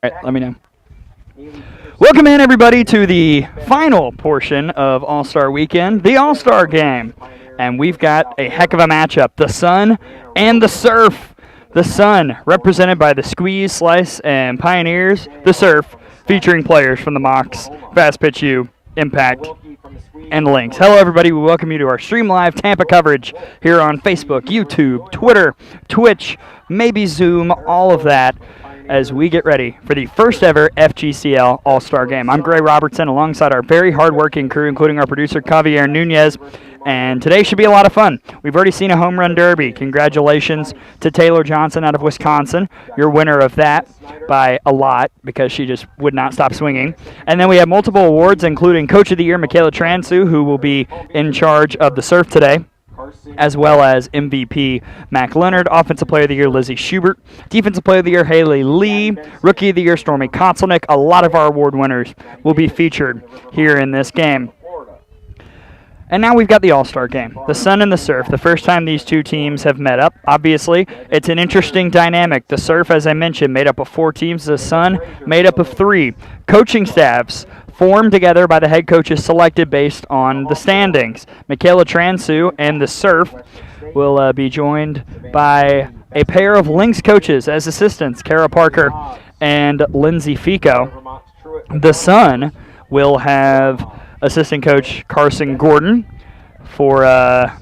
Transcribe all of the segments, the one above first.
All right, let me know. Welcome in, everybody, to the final portion of All-Star Weekend, the All-Star Game. And we've got a heck of a matchup, the Sun and the Surf. The Sun, represented by the Squeeze, Slice, and Pioneers. The Surf, featuring players from the Mocs, Fast Pitch U, Impact, and Lynx. Hello, everybody. We welcome you to our Stream Live Tampa coverage here on Facebook, YouTube, Twitter, Twitch, maybe Zoom, all of that, as we get ready for the first ever FGCL All-Star Game. I'm Gray Robertson alongside our very hard-working crew, including our producer, Javier Nunez, and today should be a lot of fun. We've already seen a home run derby. Congratulations to Taylor Johnson out of Wisconsin. You're winner of that by a lot because she just would not stop swinging. And then we have multiple awards, including Coach of the Year, Michaela Transu, who will be in charge of the Surf today, as well as MVP Mac Leonard, Offensive Player of the Year Lizzie Schubert, Defensive Player of the Year Haley Lee, Rookie of the Year Stormy Kotzelnick. A lot of our award winners will be featured here in this game. And now we've got the All-Star Game, the Sun and the Surf, the first time these two teams have met up. Obviously, it's an interesting dynamic. The Surf, as I mentioned, made up of 4 teams. The Sun made up of 3. Coaching staffs formed together by the head coaches selected based on the standings. Michaela Transu and the Surf will be joined by a pair of Lynx coaches as assistants, Kara Parker and Lindsay Fico. The Sun will have assistant coach Carson Gordon for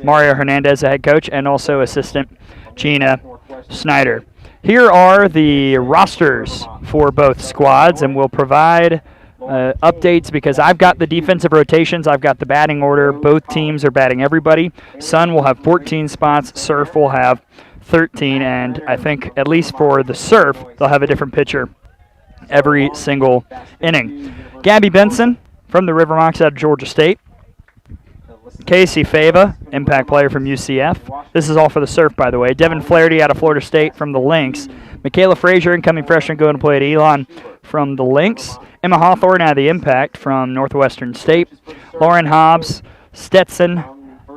Mario Hernandez, the head coach, and also assistant Gina Snyder. Here are the rosters for both squads, and we'll provide updates because I've got the defensive rotations. I've got the batting order. Both teams are batting everybody. Sun will have 14 spots. Surf will have 13, and I think at least for the Surf, they'll have a different pitcher every single inning. Gabby Benson from the River Mocs out of Georgia State. Casey Fava, Impact player from UCF. This is all for the Surf, by the way. Devin Flaherty out of Florida State from the Lynx. Michaela Frazier, incoming freshman, going to play at Elon from the Lynx. Emma Hawthorne out of the Impact from Northwestern State. Lauren Hobbs, Stetson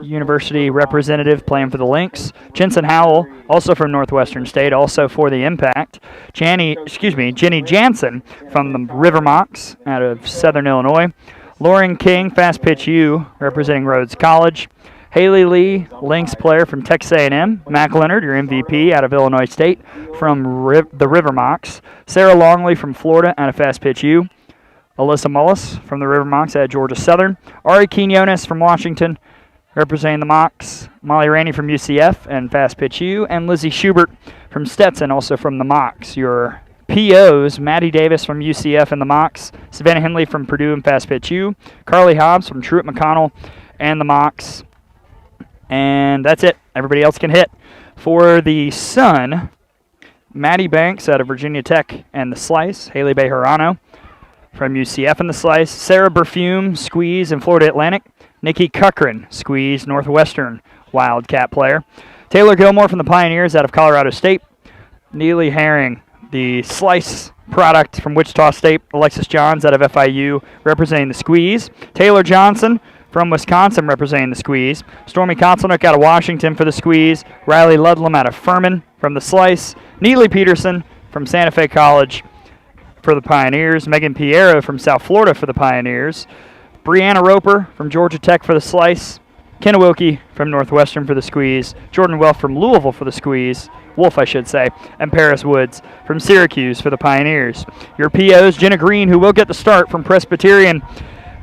University representative, playing for the Lynx. Jensen Howell, also from Northwestern State, also for the Impact. Jenny Jansen from the River Mocs out of Southern Illinois. Lauren King, Fast Pitch U, representing Rhodes College. Haley Lee, Lynx player from Texas A&M. Mac Leonard, your MVP out of Illinois State from the River Mocs. Sarah Longley from Florida out of Fast Pitch U. Alyssa Mullis from the River Mocs out of Georgia Southern. Ari Quinones from Washington, representing the Mocs. Molly Rainey from UCF and Fast Pitch U. And Lizzie Schubert from Stetson, also from the Mocs. Your POs, Maddie Davis from UCF and the Mocs. Savannah Henley from Purdue and Fast Pitch U. Carly Hobbs from Truett McConnell and the Mocs. And that's it. Everybody else can hit. For the Sun, Maddie Banks out of Virginia Tech and the Slice. Haley Bejarano from UCF and the Slice. Sarah Berfume, Squeeze and Florida Atlantic. Nikki Cochran, Squeeze, Northwestern Wildcat player. Taylor Gilmore from the Pioneers out of Colorado State. Neely Herring, the Slice product from Wichita State. Alexis Johns out of FIU, representing the Squeeze. Taylor Johnson from Wisconsin, representing the Squeeze. Stormy Kotzelnick out of Washington for the Squeeze. Riley Ludlam out of Furman from the Slice. Neely Peterson from Santa Fe College for the Pioneers. Megan Piero from South Florida for the Pioneers. Brianna Roper from Georgia Tech for the Slice. Kenna Wilkie from Northwestern for the Squeeze. Jordan Welf from Louisville for the Squeeze. Wolf, I should say. And Paris Woods from Syracuse for the Pioneers. Your POs, Jenna Green, who will get the start from Presbyterian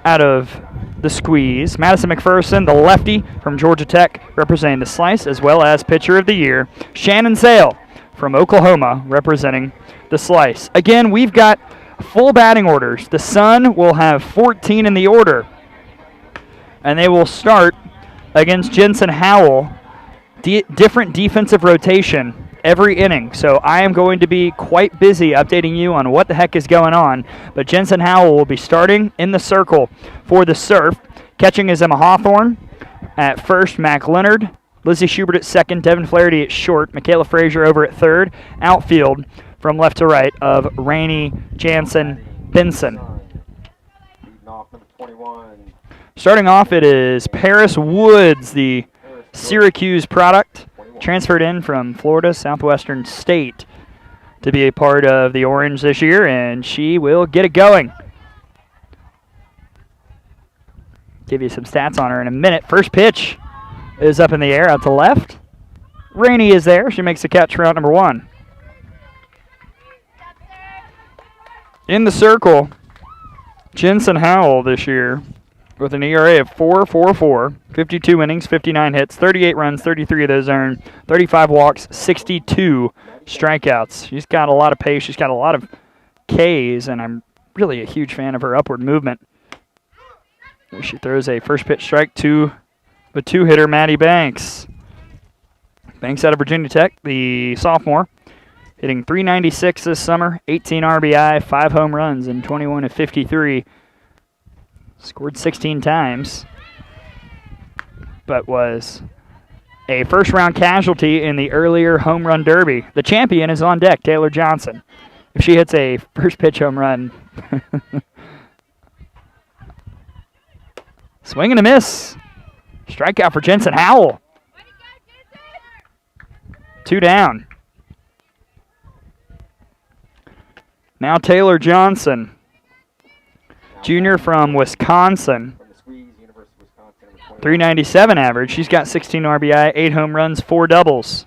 out of the Squeeze. Madison McPherson, the lefty from Georgia Tech, representing the Slice, as well as Pitcher of the Year. Shannon Sale from Oklahoma, representing the Slice. Again, we've got full batting orders. The Sun will have 14 in the order, and they will start against Jensen Howell. Different defensive rotation every inning. So I am going to be quite busy updating you on what the heck is going on. But Jensen Howell will be starting in the circle for the Surf. Catching is Emma Hawthorne. At first, Mac Leonard. Lizzie Schubert at second. Devin Flaherty at short. Michaela Frazier over at third. Outfield from left to right of Rainey, Jansen, Benson. Starting off, it is Paris Woods, the Syracuse product, transferred in from Florida Southwestern State. to be a part of the Orange this year, and she will get it going. Give you some stats on her in a minute. First pitch is up in the air out to left. Rainey is there. She makes the catch for out number 1. In the circle, Jensen Howell this year with an ERA of 4.44, 52 innings, 59 hits, 38 runs, 33 of those earned, 35 walks, 62 strikeouts. She's got a lot of pace. She's got a lot of Ks, and I'm really a huge fan of her upward movement. She throws a first pitch strike to the 2-hitter, Maddie Banks. Banks out of Virginia Tech, the sophomore, hitting .396 this summer, 18 RBI, 5 home runs, and 21 of 53. Scored 16 times, but was a first-round casualty in the earlier home run derby. The champion is on deck, Taylor Johnson. If she hits a first pitch home run, swing and a miss. Strikeout for Jensen Howell. 2 down. Now Taylor Johnson, junior from Wisconsin. .397 average. She's got 16 RBI, 8 home runs, 4 doubles.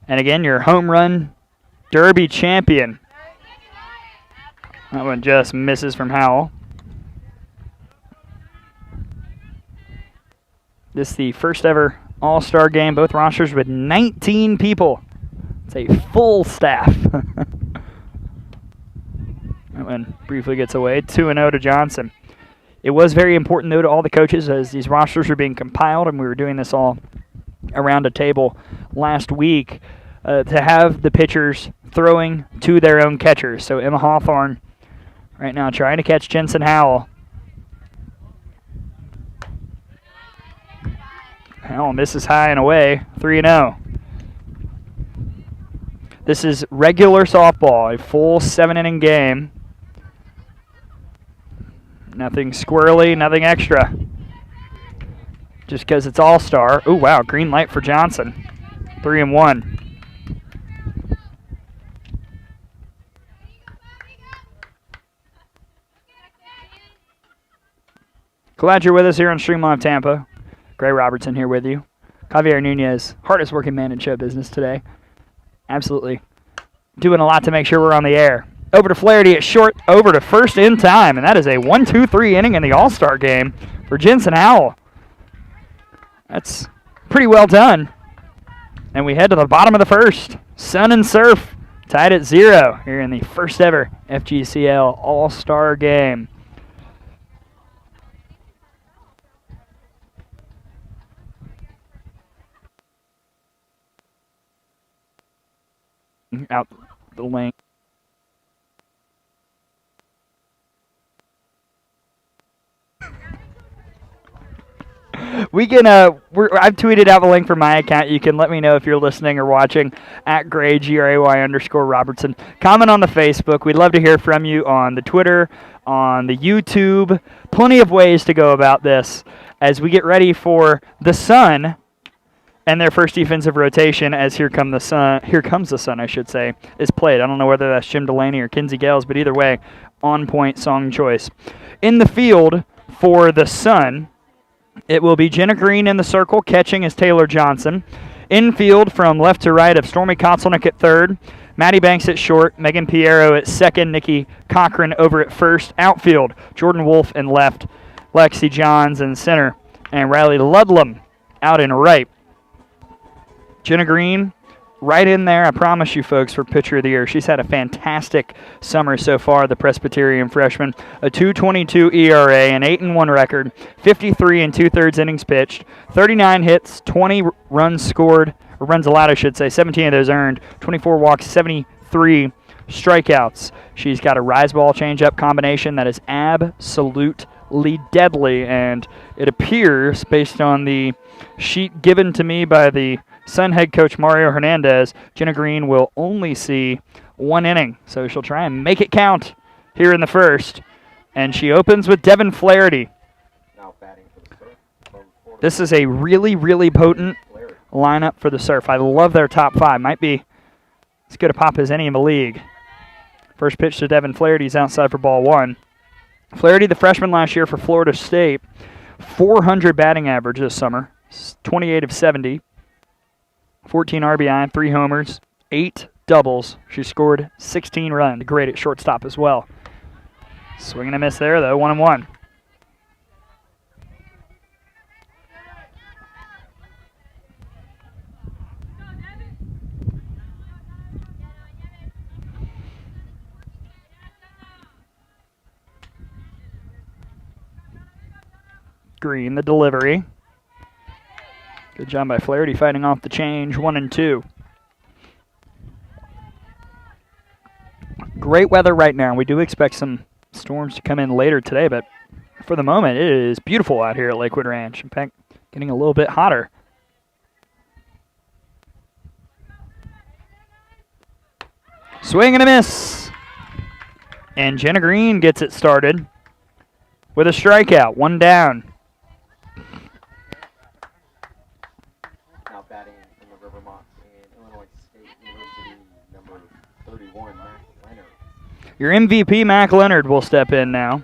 And again, your home run derby champion. That one just misses from Howell. This is the first ever All-Star game. Both rosters with 19 people. It's a full staff. That one briefly gets away. 2-0 to Johnson. It was very important, though, to all the coaches as these rosters were being compiled, and we were doing this all around a table last week, to have the pitchers throwing to their own catchers. So Emma Hawthorne right now trying to catch Jensen Howell. Howell misses high and away, 3-0. This is regular softball, a full 7-inning game. Nothing squirrely, nothing extra. Just because it's all-star. Oh, wow, green light for Johnson. 3-1. Glad you're with us here on Stream Live Tampa. Gray Robertson here with you. Javier Nunez, hardest working man in show business today. Absolutely doing a lot to make sure we're on the air. Over to Flaherty at short, over to first in time, and that is a 1-2-3 inning in the All-Star game for Jensen Howell. That's pretty well done. And we head to the bottom of the first. Sun and Surf tied at 0 here in the first ever FGCL All-Star game. Out the lane. We can. I've tweeted out the link for my account. You can let me know if you're listening or watching at Gray GRAY_Robertson. Comment on the Facebook. We'd love to hear from you on the Twitter, on the YouTube. Plenty of ways to go about this as we get ready for the Sun and their first defensive rotation. As Here Comes the Sun, I should say, is played. I don't know whether that's Jim Delaney or Kinsey Gales, but either way, on point song choice. In the field for the Sun, it will be Jenna Green in the circle. Catching is Taylor Johnson. Infield from left to right of Stormy Kotzelnick at third, Maddie Banks at short, Megan Piero at second, Nikki Cochran over at first. Outfield, Jordan Wolf in left, Lexi Johns in center, and Riley Ludlam out in right. Jenna Green right in there, I promise you folks, for Pitcher of the Year. She's had a fantastic summer so far, the Presbyterian freshman. A 2.22 ERA, an 8-1 record, 53 2/3 innings pitched, 39 hits, 20 runs scored, or runs allowed, I should say, 17 of those earned, 24 walks, 73 strikeouts. She's got a rise ball changeup combination that is absolutely deadly, and it appears, based on the sheet given to me by the Sun head coach Mario Hernandez, Jenna Green will only see 1 inning, so she'll try and make it count here in the first. And she opens with Devin Flaherty. This is a really, really potent lineup for the Surf. I love their top 5. Might be as good a pop as any in the league. First pitch to Devin Flaherty's outside for ball 1. Flaherty, the freshman last year for Florida State, 400 batting average this summer, 28 of 70, 14 RBI, 3 homers, 8 doubles. She scored 16 runs, great at shortstop as well. Swing and a miss there, though, 1-1. Green, the delivery. Good job by Flaherty fighting off the change, 1-2. Great weather right now. We do expect some storms to come in later today, but for the moment, it is beautiful out here at Lakewood Ranch. In fact, getting a little bit hotter. Swing and a miss. And Jenna Green gets it started with a strikeout, 1 down. Now batting from the Rivermont in Illinois State University, number 31, Mac Leonard. Your MVP, Mac Leonard, will step in now.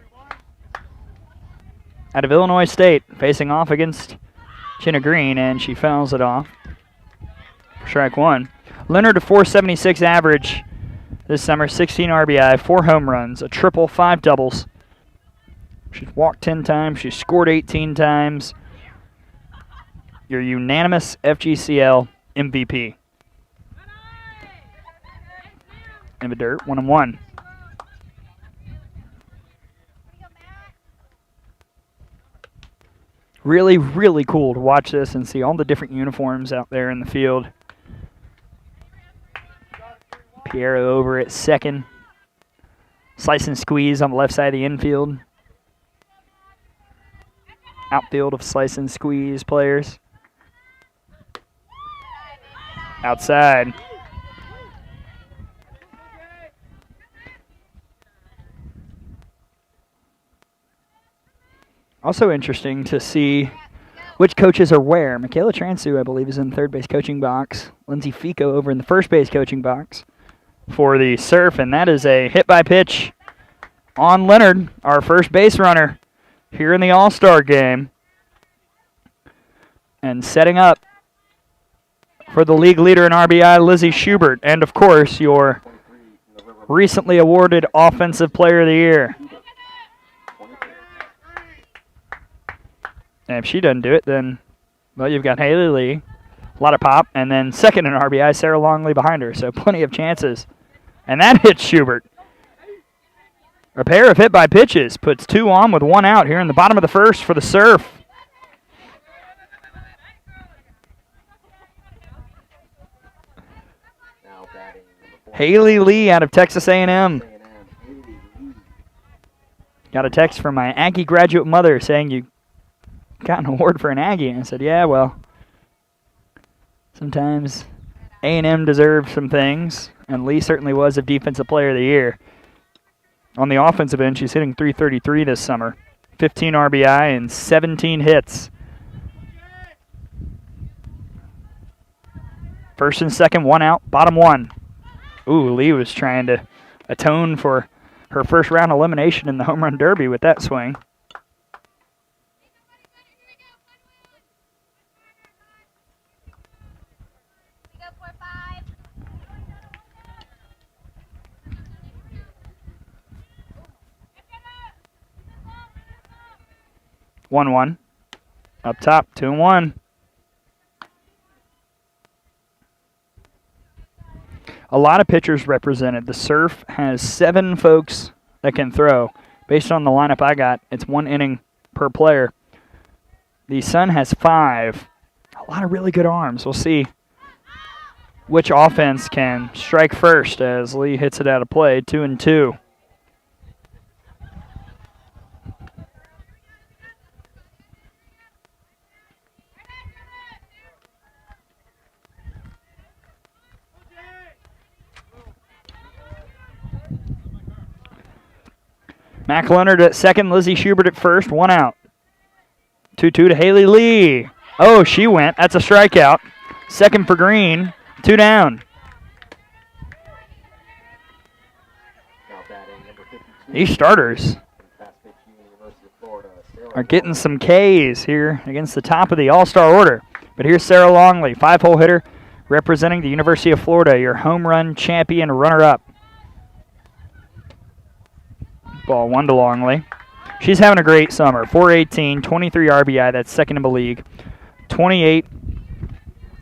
Out of Illinois State, facing off against Jenna Green, and she fouls it off. Strike 1. Leonard, a .476 average this summer, 16 RBI, 4 home runs, a triple, 5 doubles. She's walked 10 times. She's scored 18 times. Your unanimous FGCL MVP. In the dirt, 1-1. Really, really cool to watch this and see all the different uniforms out there in the field. Piero over at second. Slice and squeeze on the left side of the infield. Outfield of slice and squeeze players. Outside. Also interesting to see which coaches are where. Michaela Transu, I believe, is in the third base coaching box. Lindsay Fico over in the first base coaching box for the Surf, and that is a hit by pitch on Leonard, our first base runner here in the All-Star game. And setting up for the league leader in RBI, Lizzie Schubert, and of course your recently awarded Offensive Player of the Year. And if she doesn't do it, then, well, you've got Haley Lee, a lot of pop, and then second in RBI, Sarah Longley behind her, so plenty of chances. And that hits Schubert. A pair of hit by pitches puts 2 on with 1 out here in the bottom of the first for the Surf. Haley Lee out of Texas A&M. Got a text from my Aggie graduate mother saying you got an award for an Aggie. And I said, yeah, well, sometimes A&M deserves some things, and Lee certainly was a Defensive Player of the Year. On the offensive end, she's hitting .333 this summer. 15 RBI and 17 hits. First and second, 1 out, bottom 1. Ooh, Lee was trying to atone for her first round elimination in the home run derby with that swing. One. Up top, 2-1. A lot of pitchers represented. The Surf has 7 folks that can throw. Based on the lineup I got, it's 1 inning per player. The Sun has 5. A lot of really good arms. We'll see which offense can strike first as Lee hits it out of play, 2-2. Mac Leonard at second, Lizzie Schubert at first, 1 out. 2-2 to Haley Lee. Oh, she went. That's a strikeout. Second for Green, 2 down. These starters are getting some Ks here against the top of the all-star order. But here's Sarah Longley, 5-hole hitter, representing the University of Florida, your home run champion runner-up. Ball 1 to Longley. She's having a great summer. 418, 23 RBI, that's second in the league. 28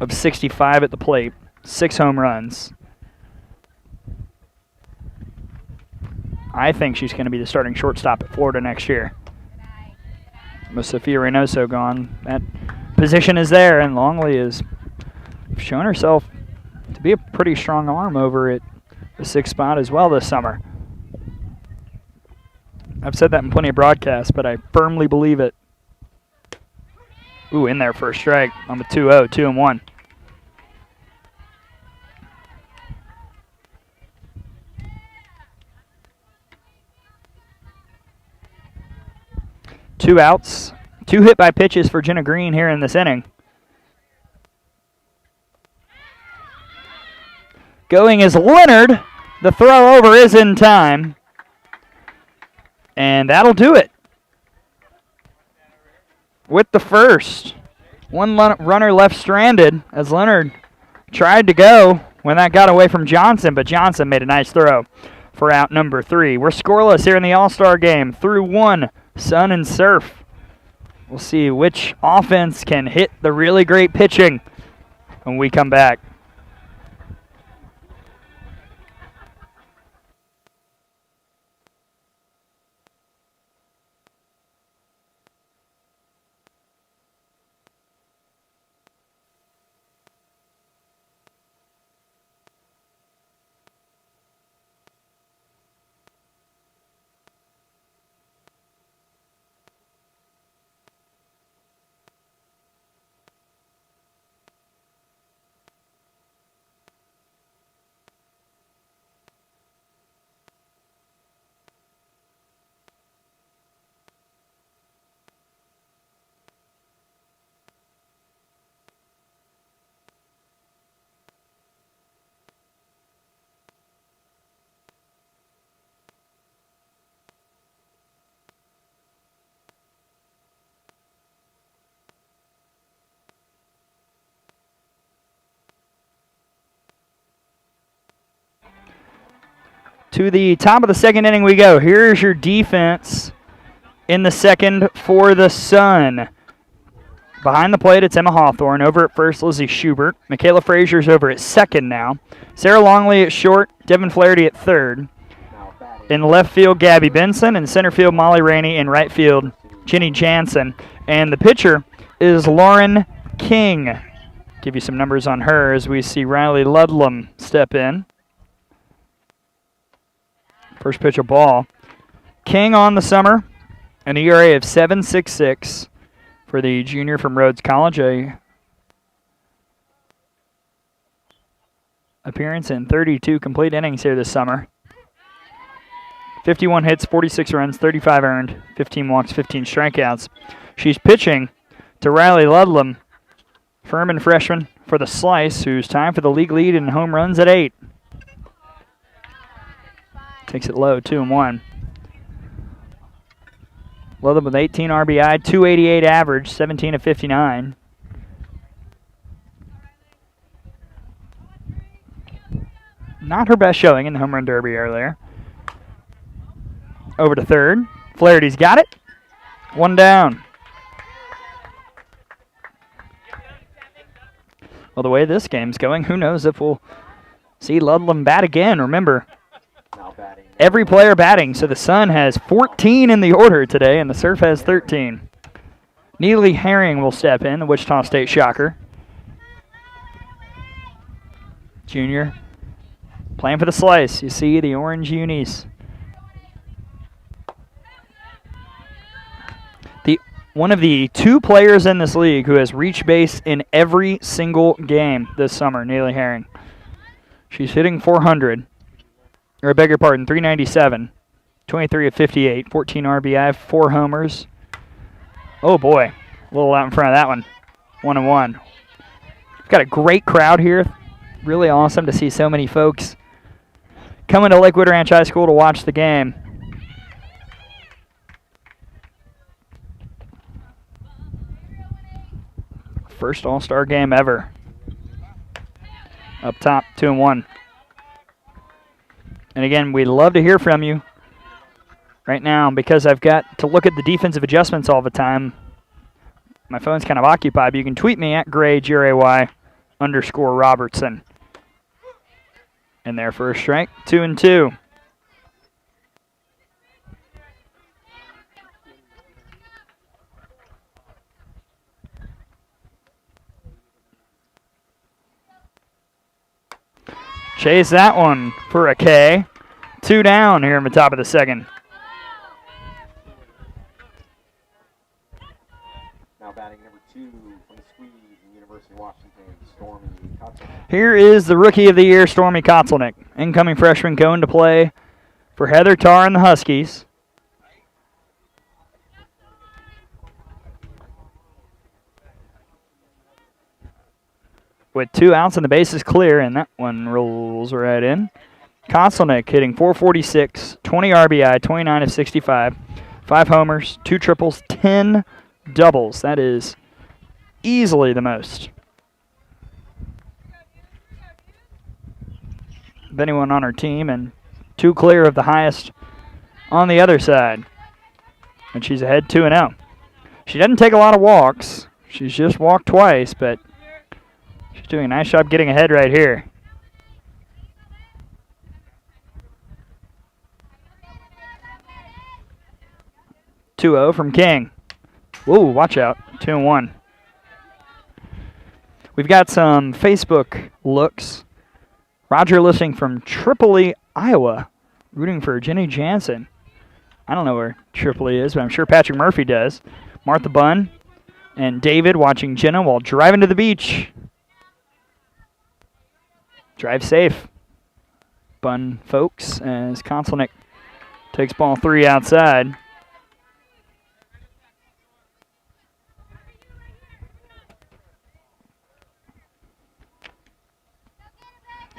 of 65 at the plate, 6 home runs. I think she's going to be the starting shortstop at Florida next year. With Sophia Reynoso gone, that position is there, and Longley has shown herself to be a pretty strong arm over at the 6th spot as well this summer. I've said that in plenty of broadcasts, but I firmly believe it. Ooh, in there for a strike on the 2-0, 2-1. Two outs, 2 hit by pitches for Jenna Green here in this inning. Going is Leonard. The throw over is in time. And that'll do it. With the first. One runner left stranded as Leonard tried to go when that got away from Johnson, but Johnson made a nice throw for out number 3. We're scoreless here in the All-Star game through 1. Sun and Surf. We'll see which offense can hit the really great pitching when we come back. To the top of the second inning we go. Here's your defense in the second for the Sun. Behind the plate, it's Emma Hawthorne. Over at first, Lizzie Schubert. Michaela Frazier's over at second now. Sarah Longley at short. Devin Flaherty at third. In left field, Gabby Benson. In center field, Molly Rainey. In right field, Jenny Jansen. And the pitcher is Lauren King. Give you some numbers on her as we see Riley Ludlam step in. First pitch of ball. King on the summer, an ERA of 7.66 for the junior from Rhodes College. A appearance in 32 complete innings here this summer. 51 hits, 46 runs, 35 earned, 15 walks, 15 strikeouts. She's pitching to Riley Ludlam, Furman freshman for the Slice, who's tied for the league lead in home runs at 8. Takes it low, 2-1. Ludlam with 18 RBI, 288 average, 17 of 59. Not her best showing in the home run derby earlier. Over to third. Flaherty's got it. 1 down. Well, the way this game's going, who knows if we'll see Ludlam bat again. Remember, every player batting, so the Sun has 14 in the order today, and the Surf has 13. Neely Herring will step in, the Wichita State Shocker. Junior playing for the Slice. You see the orange unis. One of the 2 players in this league who has reached base in every single game this summer, Neely Herring. She's hitting 400. Or I beg your pardon, 397. 23 of 58, 14 RBI, 4 homers. Oh boy, a little out in front of that one. 1-1. We've got a great crowd here. Really awesome to see so many folks coming to Lakewood Ranch High School to watch the game. First All-Star game ever. Up top, 2-1. And again, we'd love to hear from you. Right now, because I've got to look at the defensive adjustments all the time, my phone's kind of occupied, but you can tweet me at Gray, Gray_Robertson. And there for a strike, 2-2. Chase that one for a K. 2 down here in the top of the second. Now batting number 2 from the squeeze in University of Washington, Stormy Kotelnick. Here is the Rookie of the Year, Stormy Kotelnick. Incoming freshman going to play for Heather Tarr and the Huskies. With 2 outs and the bases clear, and that one rolls right in. Kotelnick hitting .446, 20 RBI, 29 of 65, 5 homers, 2 triples, 10 doubles. That is easily the most of anyone on her team, and 2 clear of the highest on the other side. And she's ahead 2-0. She doesn't take a lot of walks. She's just walked twice, but she's doing a nice job getting ahead right here. .2-0 from King. Whoa, watch out. 2-1. We've got some Facebook looks. Roger listening from Tripoli, Iowa, rooting for Jenny Jansen. I don't know where Tripoli is, but I'm sure Patrick Murphy does. Martha Bunn and David watching Jenna while driving to the beach. Drive safe, Bunn folks, as Kotelnick takes ball 3 outside.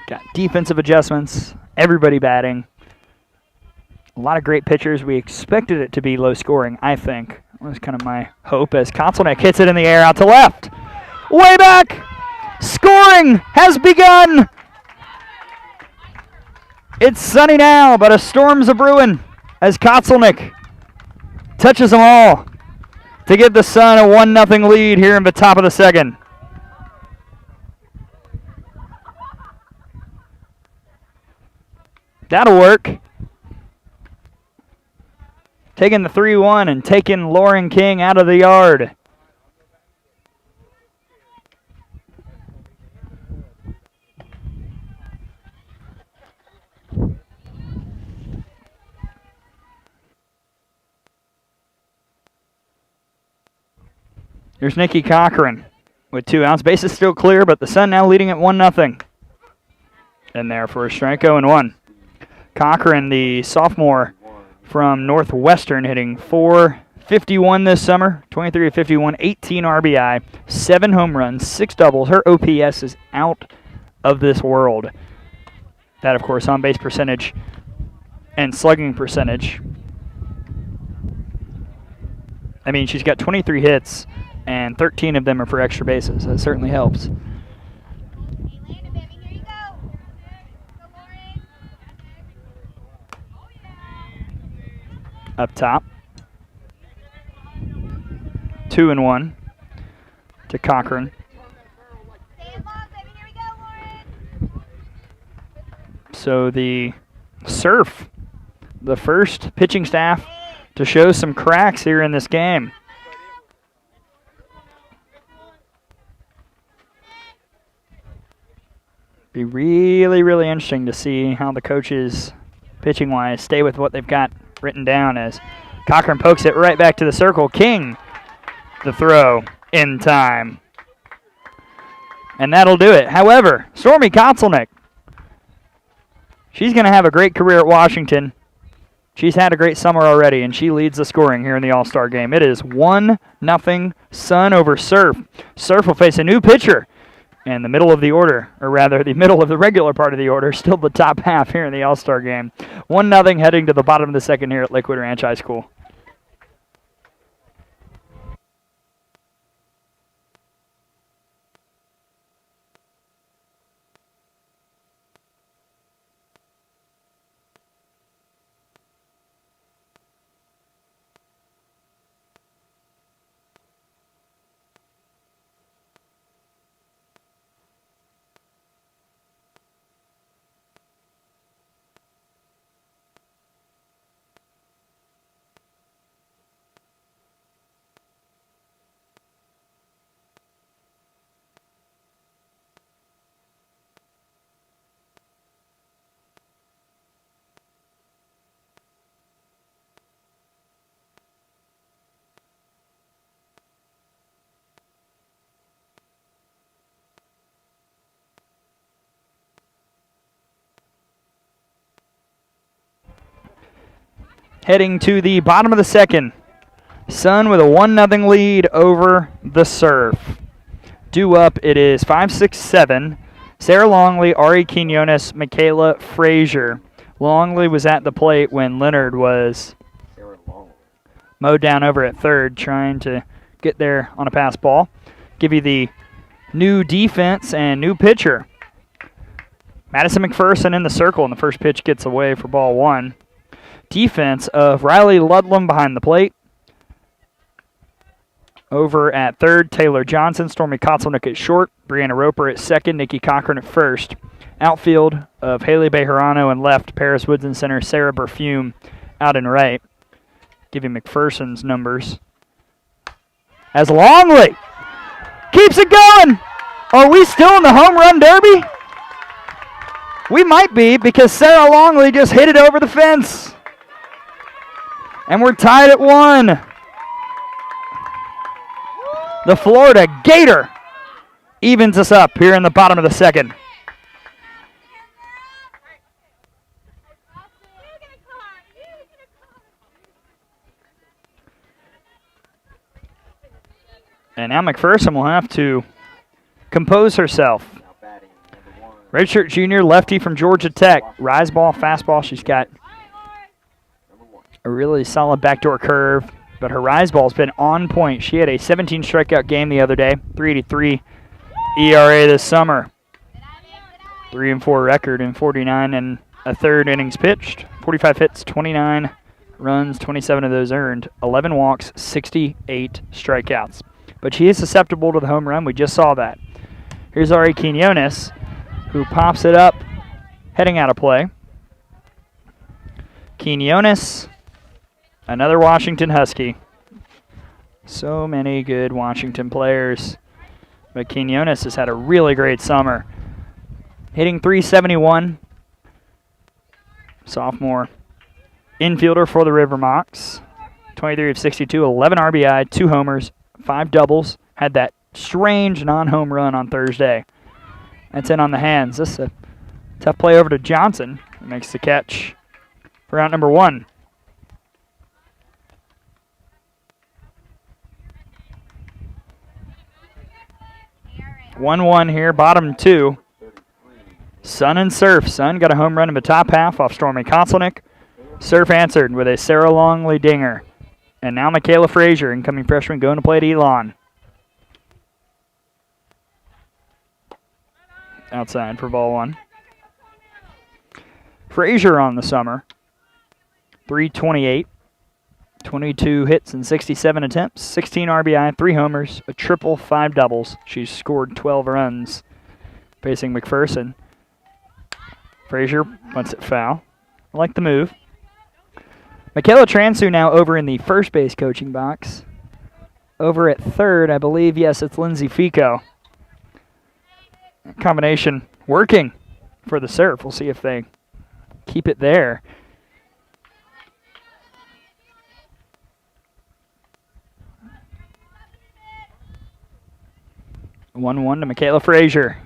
Got defensive adjustments, everybody batting. A lot of great pitchers. We expected it to be low scoring, I think. That was kind of my hope as Kotelnick hits it in the air out to left. Way back! Scoring has begun! It's sunny now, but a storm's a-brewing as Kotelnick touches them all to give the Sun a 1-0 lead here in the top of the second. That'll work. Taking the 3-1 and taking Lauren King out of the yard. Here's Nikki Cochran with 2 outs. Bases still clear, but the Sun now leading at 1-0. And there for a strike, 0-1. Cochran, the sophomore from Northwestern, hitting .451 this summer, 23 of 51, 18 RBI, 7 home runs, 6 doubles. Her OPS is out of this world. That, of course, on-base percentage and slugging percentage. I mean, she's got 23 hits, and 13 of them are for extra bases. That certainly helps. Up top, 2-1 to Cochran. So the Surf, the first pitching staff to show some cracks here in this game. Be really, really interesting to see how the coaches, pitching-wise, stay with what they've got written down as Cochran pokes it right back to the circle. King, the throw in time. And that'll do it. However, Stormy Kotelnick, she's going to have a great career at Washington. She's had a great summer already, and she leads the scoring here in the All-Star game. It is 1-0 Sun over Surf. Surf will face a new pitcher. And the middle of the order, or rather the middle of the regular part of the order, still the top half here in the All-Star game. 1-0 heading to the bottom of the second here at Lakewood Ranch High School. Heading to the bottom of the second. Sun with a 1-0 lead over the Surf. Due up, it is 5-6-7. Sarah Longley, Ari Quinones, Michaela Frazier. Longley was at the plate when Leonard was mowed down over at third, trying to get there on a pass ball. Give you the new defense and new pitcher. Madison McPherson in the circle, and the first pitch gets away for ball one. Defense of Riley Ludlam behind the plate. Over at third, Taylor Johnson, Stormy Kotzelnick at short, Brianna Roper at second, Nikki Cochran at first. Outfield of Haley Bejarano and left, Paris Woods in center, Sarah Perfume out and right. Give you McPherson's numbers. As Longley keeps it going. Are we still in the home run derby? We might be, because Sarah Longley just hit it over the fence. And we're tied at 1. The Florida Gator evens us up here in the bottom of the second. And now McPherson will have to compose herself. Redshirt junior, lefty from Georgia Tech. Rise ball, fastball. She's got a really solid backdoor curve, but her rise ball's been on point. She had a 17 strikeout game the other day, 3.83 ERA this summer. 3-4 record in 49 and a third innings pitched. 45 hits, 29 runs, 27 of those earned. 11 walks, 68 strikeouts. But she is susceptible to the home run. We just saw that. Here's Ari Quinones, who pops it up, heading out of play. Quinones, another Washington Husky. So many good Washington players. But Quinones has had a really great summer. Hitting .371. Sophomore infielder for the River Mocs. 23 of 62, 11 RBI, 2 homers, 5 doubles. Had that strange non-home run on Thursday. That's in on the hands. This is a tough play over to Johnson. Who makes the catch for out number 1. (1-1) here, bottom 2. Sun and Surf. Sun got a home run in the top half off Stormy Kotzelnick. Surf answered with a Sarah Longley dinger. And now Michaela Frazier, incoming freshman, going to play at Elon. Outside for ball 1. Frazier on the summer. .328. 22 hits and 67 attempts. 16 RBI, 3 homers, a triple, 5 doubles. She's scored 12 runs facing McPherson. Frazier wants it foul. I like the move. Michaela Transu now over in the first base coaching box. Over at third, I believe, yes, it's Lindsay Fico. Combination working for the Surf. We'll see if they keep it there. (1-1) to Michaela Frazier.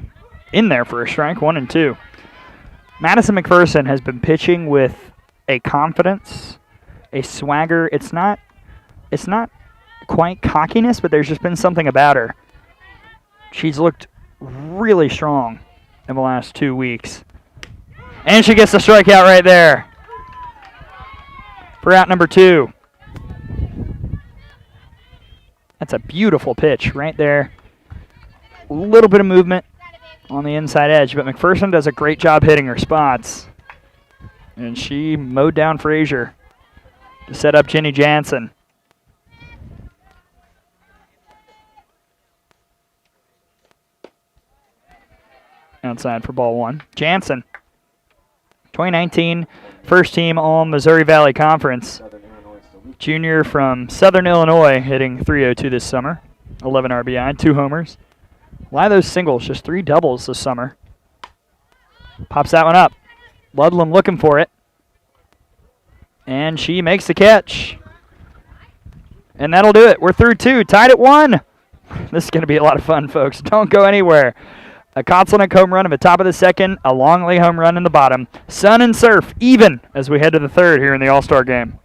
In there for a strike, 1-2. Madison McPherson has been pitching with a confidence, a swagger. It's not quite cockiness, but there's just been something about her. She's looked really strong in the last 2 weeks. And she gets the strikeout right there for out number 2. That's a beautiful pitch right there. A little bit of movement on the inside edge, but McPherson does a great job hitting her spots. And she mowed down Frazier to set up Jenny Jansen. Outside for ball 1. Jansen, 2019 first team All-Missouri Valley Conference. Junior from Southern Illinois, hitting .302 this summer. 11 RBI, 2 homers. A lot of those singles, just 3 doubles this summer. Pops that one up. Ludlam looking for it. And she makes the catch. And that'll do it. We're through 2, tied at 1. This is going to be a lot of fun, folks. Don't go anywhere. A Kotzelnick home run at the top of the second, a Longley home run in the bottom. Sun and Surf even as we head to the third here in the All-Star game.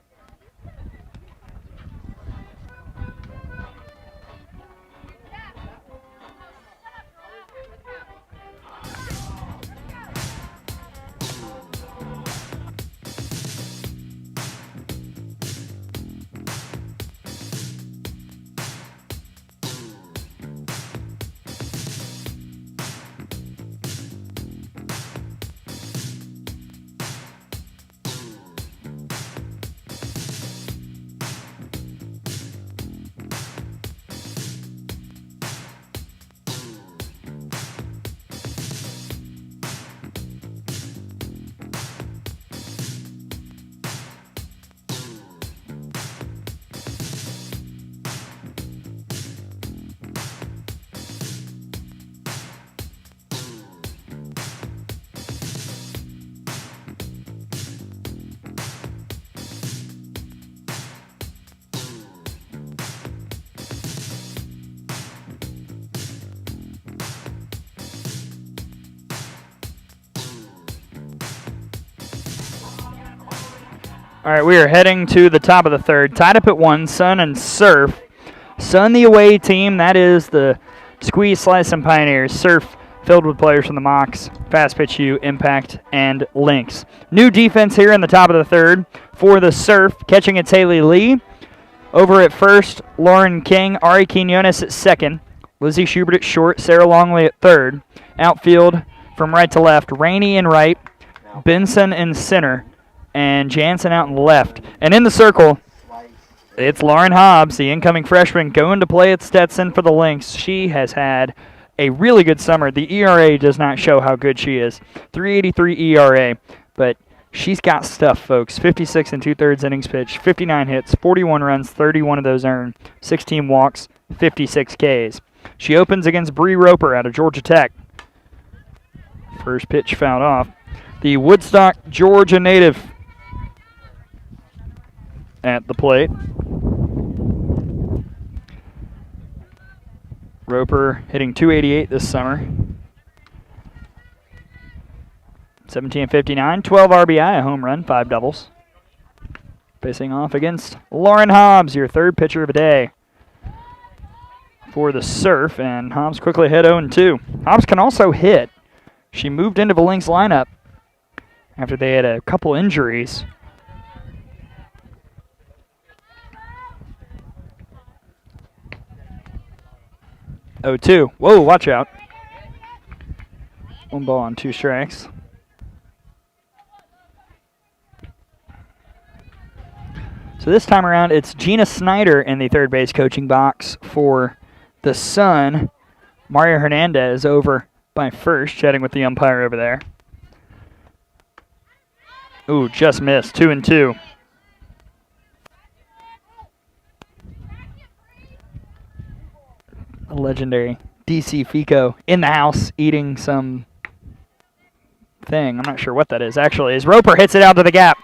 All right, we are heading to the top of the third. Tied up at 1, Sun and Surf. Sun, the away team. That is the Squeeze, Slice, and Pioneers. Surf filled with players from the Mocs, Fast Pitch U, Impact, and Lynx. New defense here in the top of the third for the Surf. Catching it's Haley Lee. Over at first, Lauren King. Ari Quinones at second. Lizzie Schubert at short. Sarah Longley at third. Outfield from right to left. Rainey in right. Benson in center. And Jansen out in left. And in the circle, it's Lauren Hobbs, the incoming freshman, going to play at Stetson for the Lynx. She has had a really good summer. The ERA does not show how good she is. 3.83 ERA, but she's got stuff, folks. 56 and 2/3 innings pitched, 59 hits, 41 runs, 31 of those earned, 16 walks, 56 Ks. She opens against Bree Roper out of Georgia Tech. First pitch fouled off. The Woodstock, Georgia native at the plate. Roper hitting .288 this summer. 17-59, 12 RBI, a home run, 5 doubles. Facing off against Lauren Hobbs, your third pitcher of the day for the Surf, and Hobbs quickly hit 0-2. Hobbs can also hit. She moved into the Lynx lineup after they had a couple injuries. 0-2. Whoa, watch out. 1 ball on 2 strikes. So this time around, it's Gina Snyder in the third base coaching box for the Sun. Mario Hernandez over by first, chatting with the umpire over there. Ooh, just missed. 2-2. A legendary DC Fico in the house eating some thing. I'm not sure what that is actually. As Roper hits it out to the gap.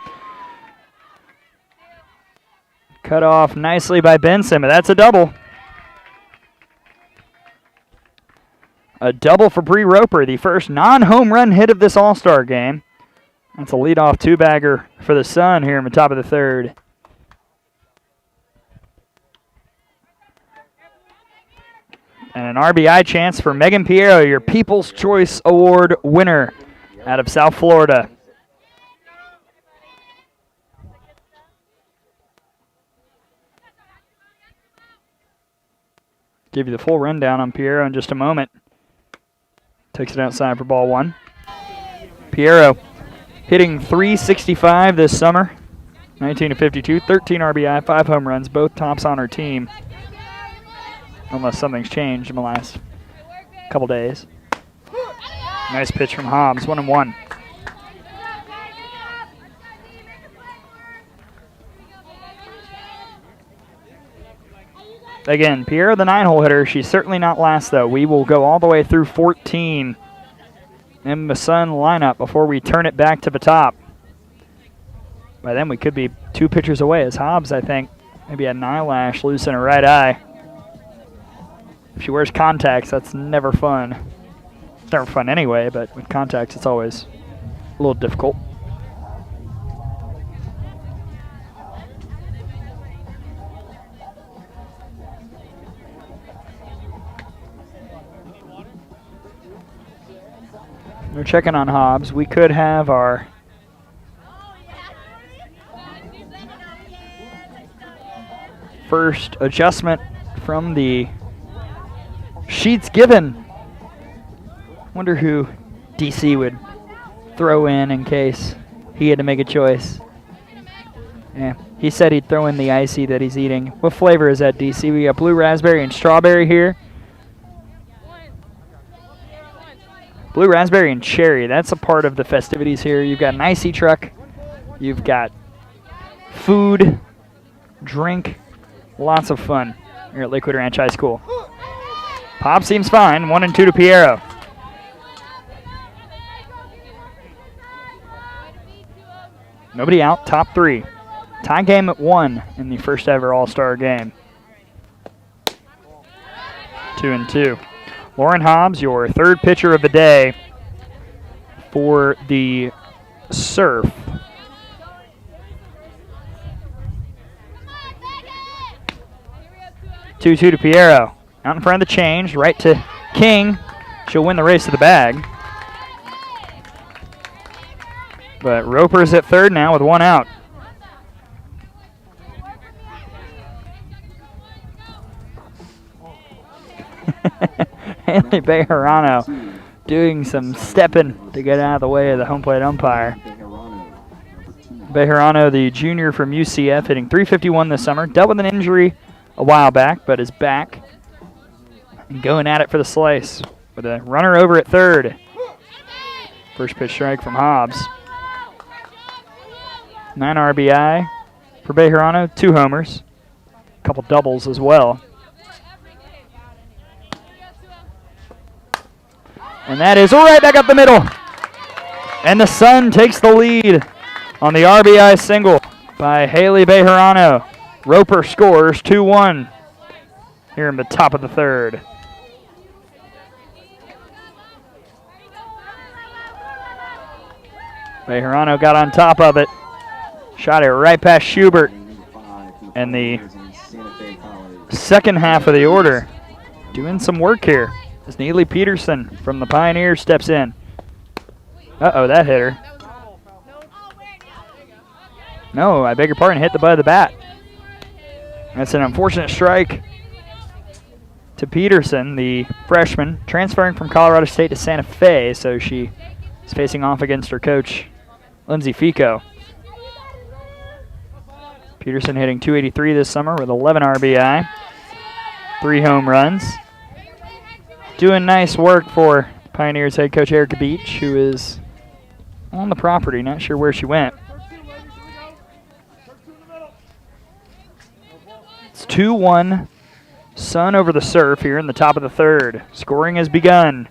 Cut off nicely by Benson, but that's a double. A double for Bree Roper, the first non-home run hit of this All-Star game. That's a leadoff 2-bagger for the Sun here in the top of the third. And an RBI chance for Megan Piero, your People's Choice Award winner out of South Florida. Give you the full rundown on Piero in just a moment. Takes it outside for ball 1. Piero hitting .365 this summer. 19-52, 13 RBI, 5 home runs, both tops on her team. Unless something's changed in the last couple days. Nice pitch from Hobbs, 1-1. Again, Piero, the 9-hole hitter. She's certainly not last, though. We will go all the way through 14 in the Sun lineup before we turn it back to the top. By then, we could be 2 pitchers away, as Hobbs, I think, maybe an eyelash loose in her right eye. If she wears contacts, that's never fun. It's never fun anyway, but with contacts, it's always a little difficult. We're checking on Hobbs. We could have our first adjustment from the sheets given. Wonder who DC would throw in case he had to make a choice. Yeah, he said he'd throw in the icy that he's eating. What flavor is that, DC? We got blue raspberry and strawberry here. Blue raspberry and cherry. That's a part of the festivities here. You've got an icy truck. You've got food, drink, lots of fun here at Lakewood Ranch High School. Pop seems fine. 1-2 to Piero. Nobody out. Top 3. Tie game at 1 in the first ever All-Star game. 2-2. Lauren Hobbs, your third pitcher of the day for the Surf. 2-2 to Piero. Out in front of the change, right to King. She'll win the race to the bag. But Roper's at third now with one out. Haley Bejarano doing some stepping to get out of the way of the home plate umpire. Bejarano, the junior from UCF, hitting .351 this summer. Dealt with an injury a while back, but is back and going at it for the slice with a runner over at third. First pitch strike from Hobbs. 9 RBI for Bejarano, 2 homers, a couple doubles as well. And that is right back up the middle. And the Sun takes the lead on the RBI single by Haley Bejarano. Roper scores 2-1 here in the top of the third. Bejarano got on top of it. Shot it right past Schubert. And the second half of the order doing some work here as Neely Peterson from the Pioneers steps in. Uh-oh, that hit her. No, I beg your pardon, hit the butt of the bat. That's an unfortunate strike to Peterson, the freshman, transferring from Colorado State to Santa Fe, so she is facing off against her coach, Lindsay Fico. Peterson hitting .283 this summer with 11 RBI, 3 home runs. Doing nice work for Pioneers head coach Erica Beach, who is on the property, not sure where she went. It's 2-1 Sun over the Surf here in the top of the third. Scoring has begun.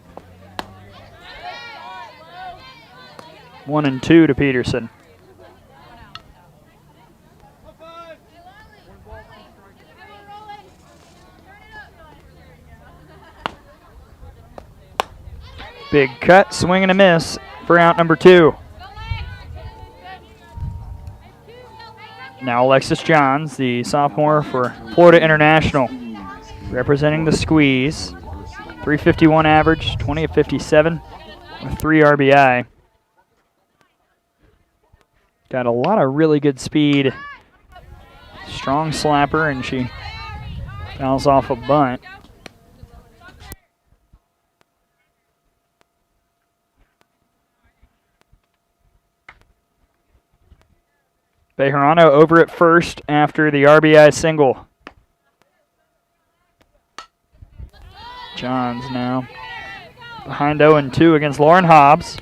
1-2 to Peterson. Big cut, swing and a miss for out number 2. Now Alexis Johns, the sophomore for Florida International, representing the Squeeze. .351 average, 20 of 57 with 3 RBI. Got a lot of really good speed. Strong slapper, and she fouls off a bunt. Bejarano over at first after the RBI single. Johns now behind 0-2 against Lauren Hobbs.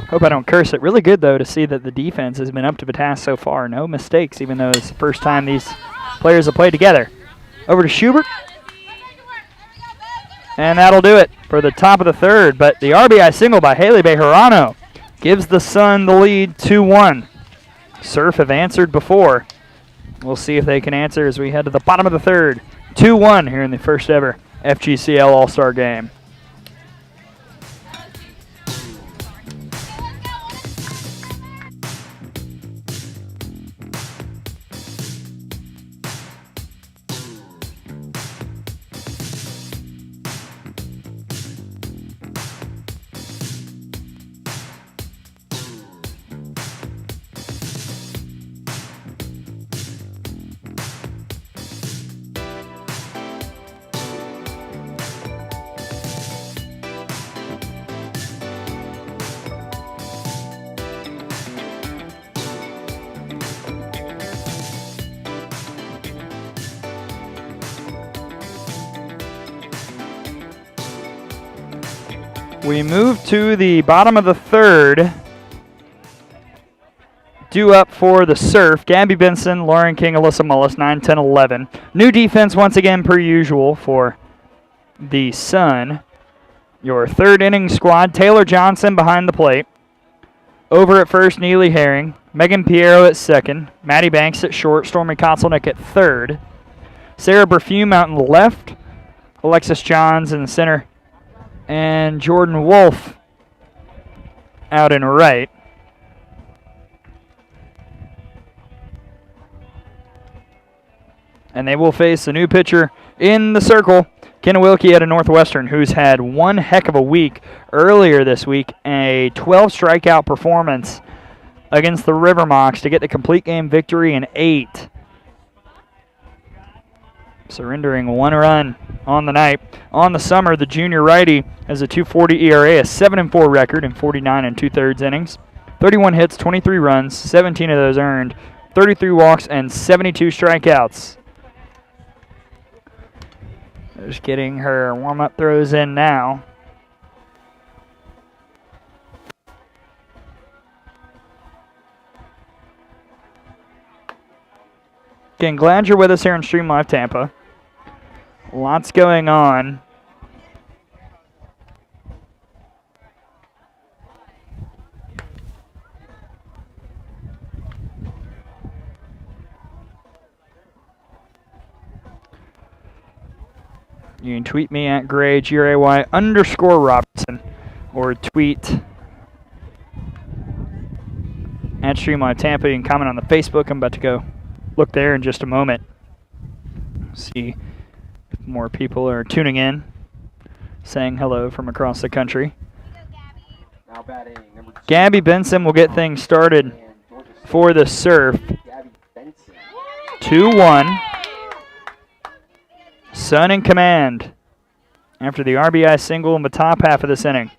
Hope I don't curse it. Really good, though, to see that the defense has been up to the task so far. No mistakes, even though it's the first time these players have played together. Over to Schubert. And that'll do it for the top of the third. But the RBI single by Haley Bejarano gives the Sun the lead 2-1. Surf have answered before. We'll see if they can answer as we head to the bottom of the third. 2-1 here in the first ever FGCL All-Star game. We move to the bottom of the third. Due up for the Surf, Gabby Benson, Lauren King, Alyssa Mullis, 9, 10, 11. New defense once again per usual for the Sun. Your third inning squad, Taylor Johnson behind the plate. Over at first, Neely Herring. Megan Piero at second. Maddie Banks at short. Stormy Kotzelnick at third. Sarah Berfume out in the left. Alexis Johns in the center. And Jordan Wolf out in right. And they will face a new pitcher in the circle, Kenna Wilkie out of Northwestern, who's had one heck of a week earlier this week, a 12 strikeout performance against the River Mocs to get the complete game victory in 8. Surrendering 1 run on the night. On the summer, the junior righty has a 2.40 ERA, a 7-4 record in 49 2/3 innings. 31 hits, 23 runs, 17 of those earned, 33 walks, and 72 strikeouts. Just getting her warm-up throws in now. Again, glad you're with us here on Stream Live Tampa. Lots going on. You can tweet me at Gray, Gray_Robertson, or tweet at Stream Live Tampa. You can comment on the Facebook. I'm about to go look there in just a moment. See if more people are tuning in, saying hello from across the country. Now batting, number 2. Gabby Benson will get things started for the Surf. 2-1. Sun in command after the RBI single in the top half of this inning.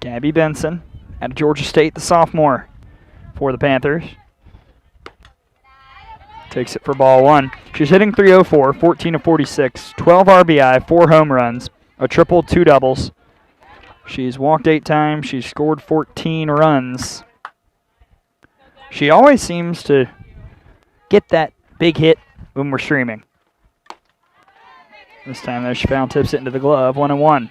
Gabby Benson out of Georgia State, the sophomore for the Panthers. Takes it for ball 1. She's hitting .304, 14 of 46, 12 RBI, 4 home runs, a triple, 2 doubles. She's walked 8 times. She's scored 14 runs. She always seems to get that big hit when we're streaming. This time, though, she foul tips it into the glove, 1-1.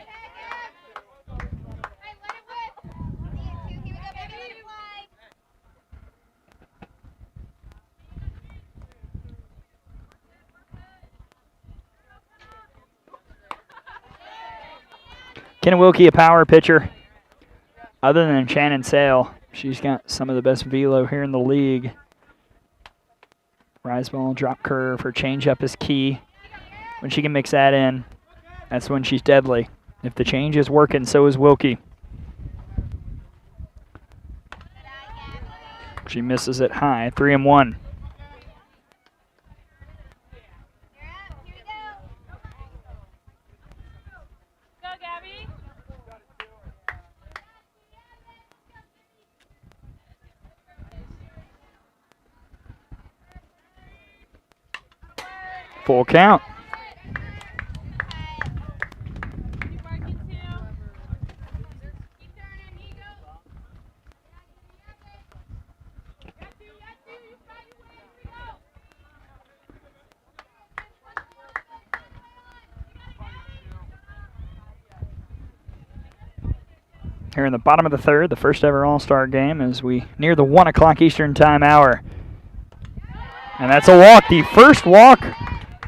Kenna Wilkie, a power pitcher. Other than Shannon Sale, she's got some of the best velo here in the league. Rise ball, drop curve, her changeup is key. When she can mix that in, that's when she's deadly. If the change is working, so is Wilkie. She misses it high, 3-1. Full count. Here in the bottom of the third, the first ever All-Star game, as we near the 1 o'clock Eastern Time hour. And that's a walk, the first walk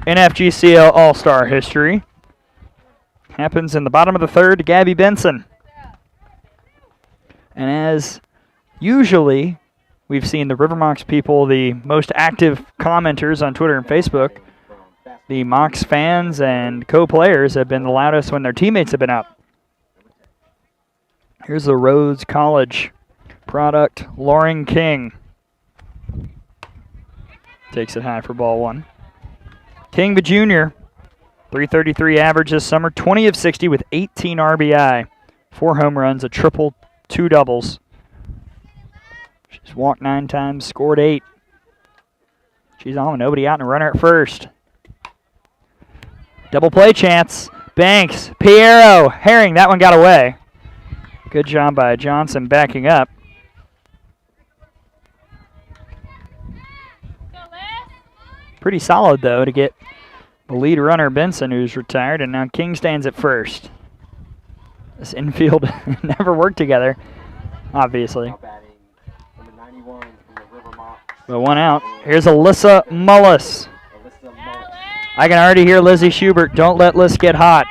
in FGCL All-Star history. Happens in the bottom of the third to Gabby Benson. And as usually, we've seen the River Mocs people, the most active commenters on Twitter and Facebook. The Mocs fans and co-players have been the loudest when their teammates have been up. Here's the Rhodes College product, Lauren King. Takes it high for ball 1. King, the junior, .333 average this summer, 20 of 60 with 18 RBI, 4 home runs, a triple, 2 doubles. She's walked 9 times, scored 8. She's on with nobody out and a runner at first. Double play chance. Banks, Piero, Herring, that one got away. Good job by Johnson backing up. Pretty solid, though, to get the lead runner, Benson, who's retired, and now King stands at first. This infield never worked together, obviously. But 1 out. Here's Alyssa Mullis. I can already hear Lizzie Schubert. Don't let Liz get hot.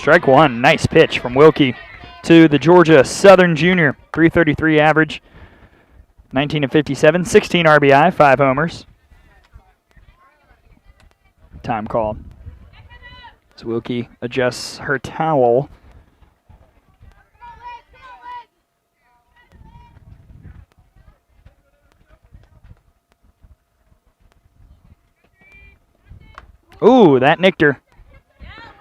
Strike one. Nice pitch from Wilkie to the Georgia Southern junior. 333 average. 19 of 57. 16 RBI. 5 homers. Time called. So Wilkie adjusts her towel. Ooh, that nicked her.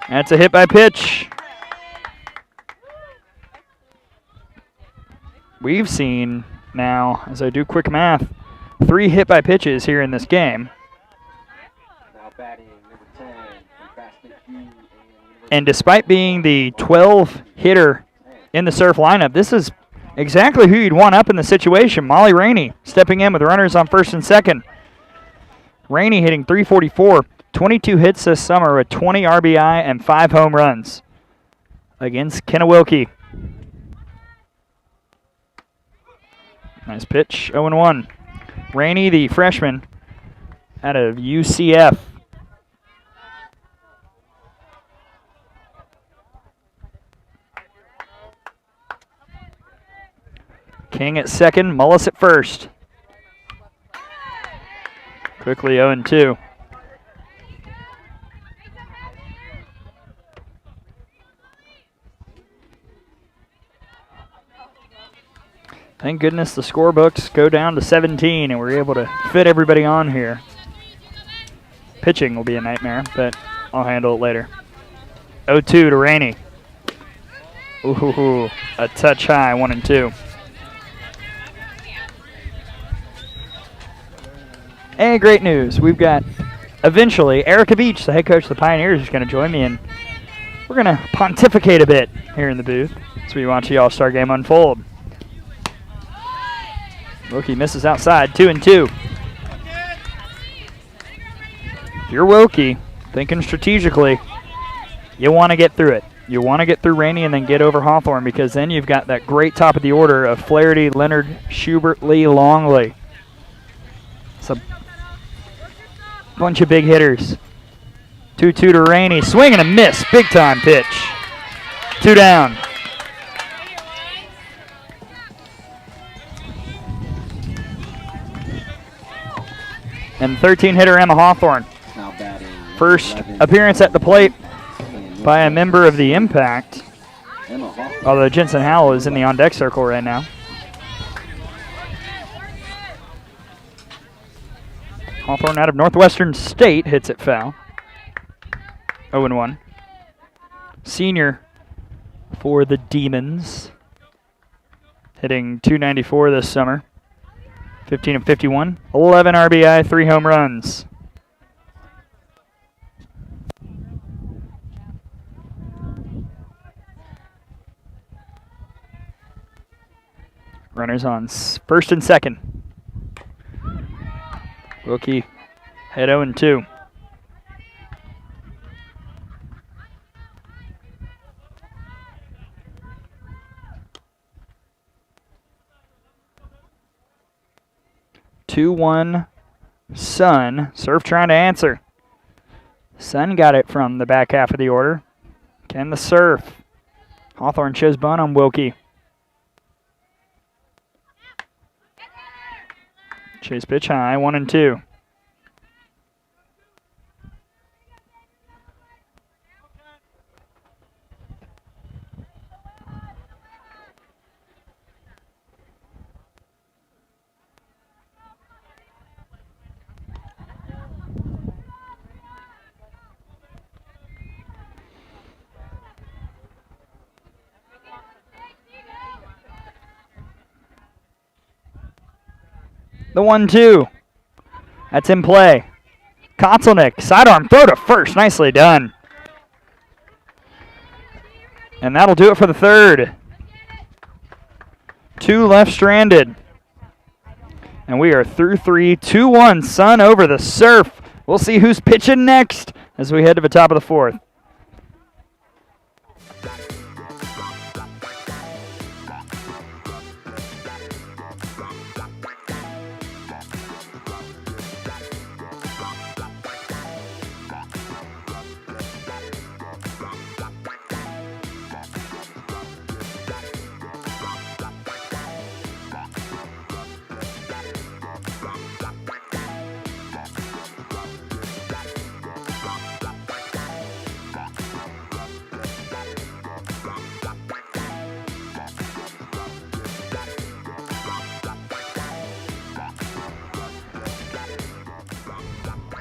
That's a hit by pitch. We've seen now, as I do quick math, 3 hit by pitches here in this game. Now batting number 10, and despite being the 12 hitter in the Surf lineup, this is exactly who you'd want up in the situation. Molly Rainey stepping in with runners on first and second. Rainey hitting .344. 22 hits this summer with 20 RBI and 5 home runs against Kenna Wilkie. Nice pitch, 0-1. Rainey, the freshman out of UCF. King at second, Mullis at first. Quickly 0-2. Thank goodness the scorebooks go down to 17 and we're able to fit everybody on here. Pitching will be a nightmare, but I'll handle it later. 0-2 to Rainey. Ooh, a touch high, 1-2. And great news, we've got eventually Erica Beach, the head coach of the Pioneers, is going to join me, and we're going to pontificate a bit here in the booth as we watch the All-Star game unfold. Wilkie misses outside, 2-2. If you're Wilkie, thinking strategically, you want to get through it. You want to get through Rainey and then get over Hawthorne, because then you've got that great top of the order of Flaherty, Leonard, Schubert, Lee, Longley. It's a bunch of big hitters. 2-2 to Rainey. Swing and a miss. Big time pitch. 2 down. And 13-hitter Emma Hawthorne. First appearance at the plate by a member of the Impact, although Jensen Howell is in the on-deck circle right now. Hawthorne out of Northwestern State hits it foul. 0-1. Senior for the Demons, hitting .294 this summer. 15 of 51, 11 RBI, 3 home runs. Runners on first and second. Wilkie head 0-2. Two-one Sun. Surf trying to answer. Sun got it from the back half of the order. Can the Surf? Hawthorne shows bunt on Wilkie. Chase pitch high, 1-2. The 1-2. That's in play. Kotzelnick, sidearm throw to first. Nicely done. And that'll do it for the third. 2 left stranded. And we are through 3. 2-1 Sun over the Surf. We'll see who's pitching next as we head to the top of the fourth.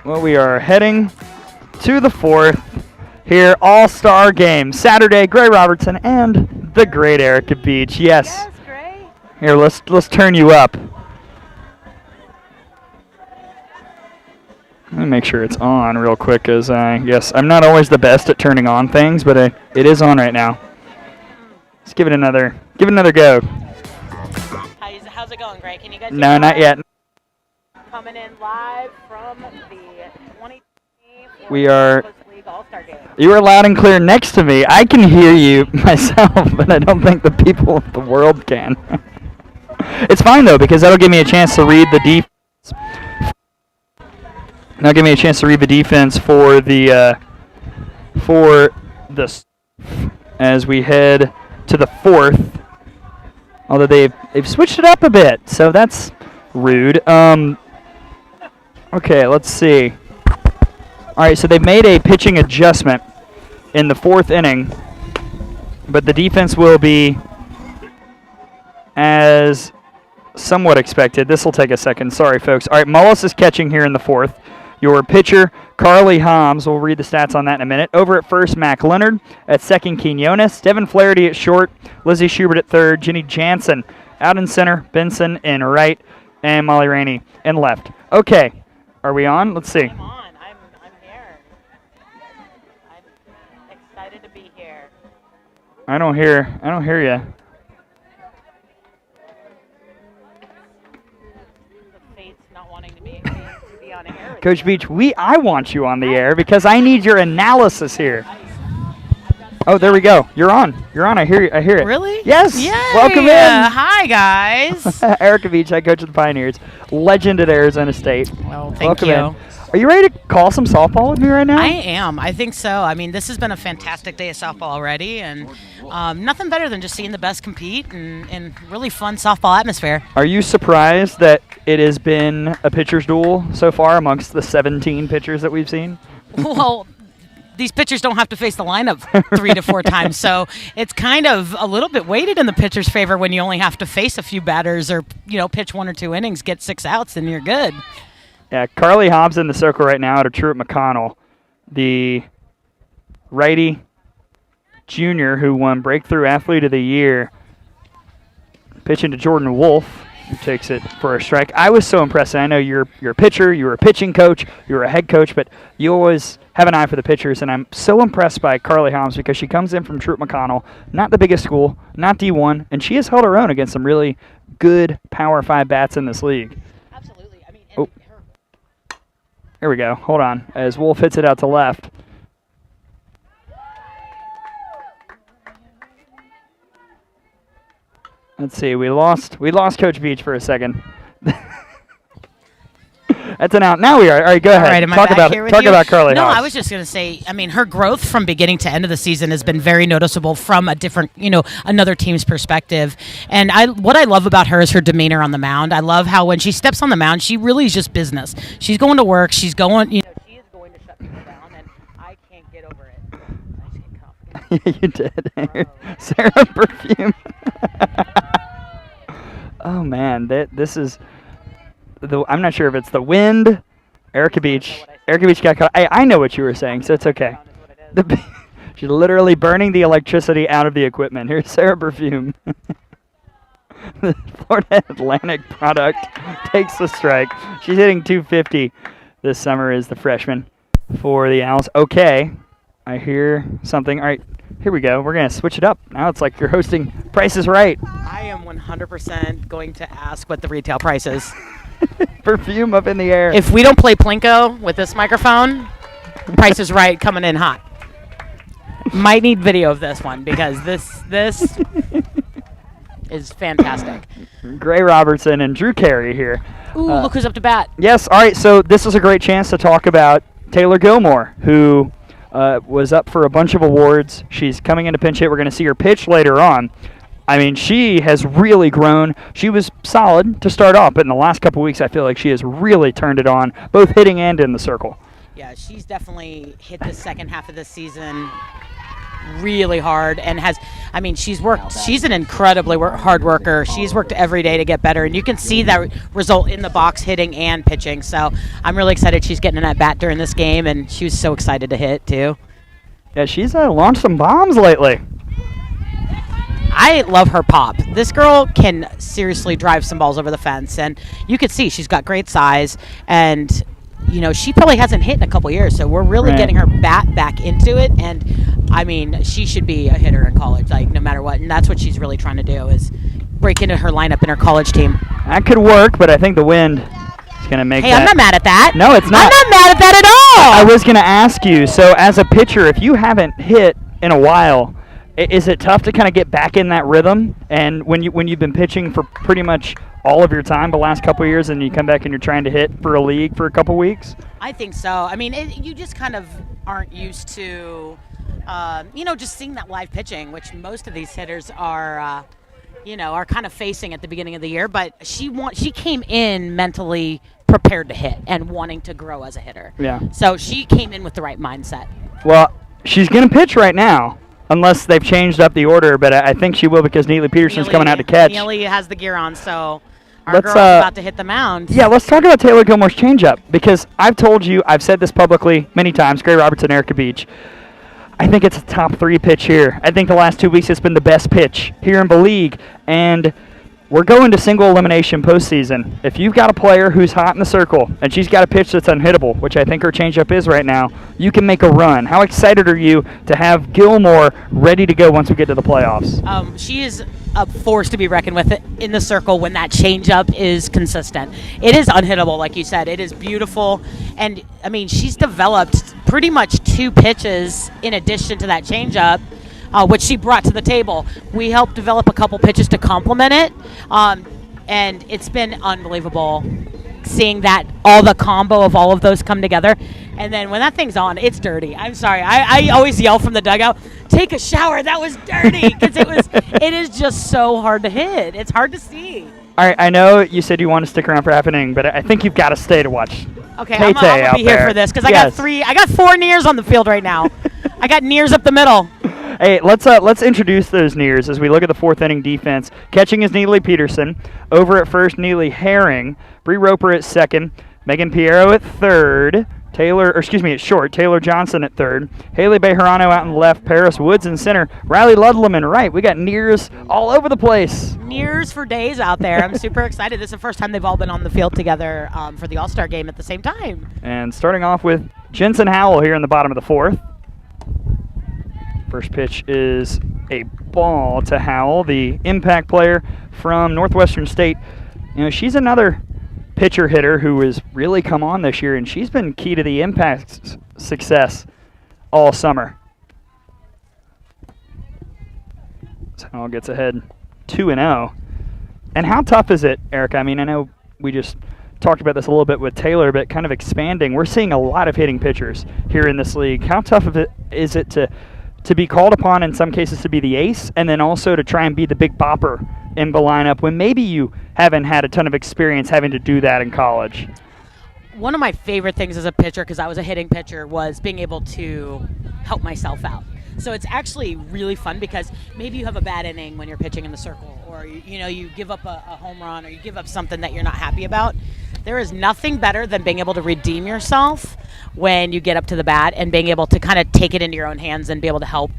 Well, we are heading to the fourth here, all-star game. Saturday, Gray Robertson and the great Erica Beach. Yes. Yes, Gray. Here, let's turn you up. Let me make sure it's on real quick, as I'm not always the best at turning on things, but it is on right now. Let's give it another go. How's it going, Gray? Can you guys? No, not yet. Coming in live from the 2020 We are. League All-Star Game. You are loud and clear next to me. I can hear you myself, but I don't think the people of the world can. It's fine though, because that'll give me a chance to read the defense. That'll give me a chance to read the defense for this as we head to the fourth. Although they've switched it up a bit, so that's rude. Okay, let's see. All right, so they've made a pitching adjustment in the fourth inning, but the defense will be as somewhat expected. This will take a second. Sorry, folks. All right, Mullis is catching here in the fourth. Your pitcher, Carly Homs, we'll read the stats on that in a minute. Over at first, Mac Leonard. At second, Quinones. Devin Flaherty at short. Lizzie Schubert at third. Jenny Jansen out in center. Benson in right. And Molly Rainey in left. Okay. Are we on? Let's see. I'm on. I'm here. I'm excited to be here. I don't hear you. The fate's not wanting to be on air. Coach Beach, I want you on the air because I need your analysis here. Oh, there we go. You're on. I hear it. Really? Yes. Yay. Welcome in. Hi, guys. Erica Beach, head coach of the Pioneers, legend at Arizona State. Well, thank Welcome you. in. Are you ready to call some softball with me right now? I am. I think so. I mean, this has been a fantastic day of softball already, and nothing better than just seeing the best compete and really fun softball atmosphere. Are you surprised that it has been a pitcher's duel so far amongst the 17 pitchers that we've seen? Well, these pitchers don't have to face the lineup 3 to 4 times, so it's kind of a little bit weighted in the pitcher's favor when you only have to face a few batters or, pitch 1 or 2 innings, get 6 outs, and you're good. Yeah, Carly Hobbs in the circle right now to Truett McConnell, the righty junior who won Breakthrough Athlete of the Year, pitching to Jordan Wolf, who takes it for a strike. I was so impressed. I know you're a pitcher, you're a pitching coach, you're a head coach, but you always have an eye for the pitchers, and I'm so impressed by Carly Hobbs because she comes in from Truett McConnell, not the biggest school, not D1, and she has held her own against some really good Power 5 bats in this league. Absolutely. I mean, Here we go. Hold on. As Wolf hits it out to left. Let's see. We lost Coach Beach for a second. That's an out. Now we are. All right, go ahead. All right, am I talk back about here with talk you? about Carly No, Hobbs. I was just going to say, I mean, her growth from beginning to end of the season has been very noticeable from a different, another team's perspective. And what I love about her is her demeanor on the mound. I love how when she steps on the mound, she really is just business. She's going to work. She's going, she is going to shut people down, and I can't get over it. I just You did. Sarah Perfume. Oh, man. This is... I'm not sure if it's the wind. Erica Beach got caught. I know what you were saying, so it's okay. She's literally burning the electricity out of the equipment. Here's Sarah Perfume. The Florida Atlantic product takes the strike. She's hitting 250 this summer as the freshman for the Owls. Okay, I hear something. All right, here we go. We're going to switch it up. Now it's like you're hosting Price is Right. I am 100% going to ask what the retail price is. Perfume up in the air. If we don't play Plinko with this microphone, Price is Right coming in hot. Might need video of this one because this is fantastic. Gray Robertson and Drew Carey here. Ooh, look who's up to bat. Yes, all right, so this is a great chance to talk about Taylor Gilmore, who was up for a bunch of awards. She's coming into pinch hit. We're going to see her pitch later on. I mean, she has really grown. She was solid to start off, but in the last couple weeks, I feel like she has really turned it on, both hitting and in the circle. Yeah, she's definitely hit the second half of this season really hard and she's an incredibly hard worker. She's worked every day to get better, and you can see that result in the box hitting and pitching. So I'm really excited she's getting an at bat during this game, and she was so excited to hit too. Yeah, she's launched some bombs lately. I love her pop. This girl can seriously drive some balls over the fence, and you could see she's got great size, and she probably hasn't hit in a couple years, so we're really getting her bat back into it. And I mean, she should be a hitter in college, like no matter what, and that's what she's really trying to do, is break into her lineup in her college team. That could work, but I think the wind is going to make Hey, I'm not mad at that. No, it's not. I'm not mad at that at all. I was going to ask you, so as a pitcher, if you haven't hit in a while, is it tough to kind of get back in that rhythm? And when you've been pitching for pretty much all of your time the last couple of years, and you come back and you're trying to hit for a league for a couple weeks? I think so. I mean, you just kind of aren't used to, just seeing that live pitching, which most of these hitters are, are kind of facing at the beginning of the year. But she came in mentally prepared to hit and wanting to grow as a hitter. Yeah. So she came in with the right mindset. Well, she's going to pitch right now. Unless they've changed up the order, but I think she will because Neely Peterson's coming out to catch. Neely has the gear on, so our girl's about to hit the mound. Yeah, let's talk about Taylor Gilmore's changeup, because I've said this publicly many times, Gray Robertson, Erica Beach. I think it's a top 3 pitch here. I think the last 2 weeks it's been the best pitch here in the league, and we're going to single elimination postseason. If you've got a player who's hot in the circle and she's got a pitch that's unhittable, which I think her changeup is right now, you can make a run. How excited are you to have Gilmore ready to go once we get to the playoffs? She is a force to be reckoned with in the circle when that changeup is consistent. It is unhittable, like you said. It is beautiful, and I mean, she's developed pretty much 2 pitches in addition to that changeup. Which she brought to the table. We helped develop a couple pitches to complement it, and it's been unbelievable seeing that all the combo of all of those come together. And then when that thing's on, it's dirty. I'm sorry. I always yell from the dugout, take a shower. That was dirty, because it is just so hard to hit. It's hard to see. All right, I know you said you want to stick around for happening, but I think you've got to stay to watch. Okay, I'm gonna be here for this, because I got 4 nears on the field right now. I got nears up the middle. Hey, let's introduce those nears as we look at the 4th inning defense. Catching is Neely Peterson. Over at first, Neely Herring. Bree Roper at second. Megan Piero at third. At short. Taylor Johnson at third. Haley Bejarano out in left. Paris Woods in center. Riley Ludlam in right. We got nears all over the place. Nears for days out there. I'm super excited. This is the first time they've all been on the field together for the All-Star game at the same time. And starting off with Jensen Howell here in the bottom of the 4th. First pitch is a ball to Howell, the impact player from Northwestern State. She's another pitcher hitter who has really come on this year, and she's been key to the impact success all summer. So Howell gets ahead 2-0. And how tough is it, Erica? I mean, I know we just talked about this a little bit with Taylor, but kind of expanding. We're seeing a lot of hitting pitchers here in this league. How tough is it to be called upon in some cases to be the ace, and then also to try and be the big bopper in the lineup when maybe you haven't had a ton of experience having to do that in college? One of my favorite things as a pitcher, because I was a hitting pitcher, was being able to help myself out. So it's actually really fun, because maybe you have a bad inning when you're pitching in the circle, or you give up a home run, or you give up something that you're not happy about. There is nothing better than being able to redeem yourself when you get up to the bat and being able to kind of take it into your own hands and be able to help,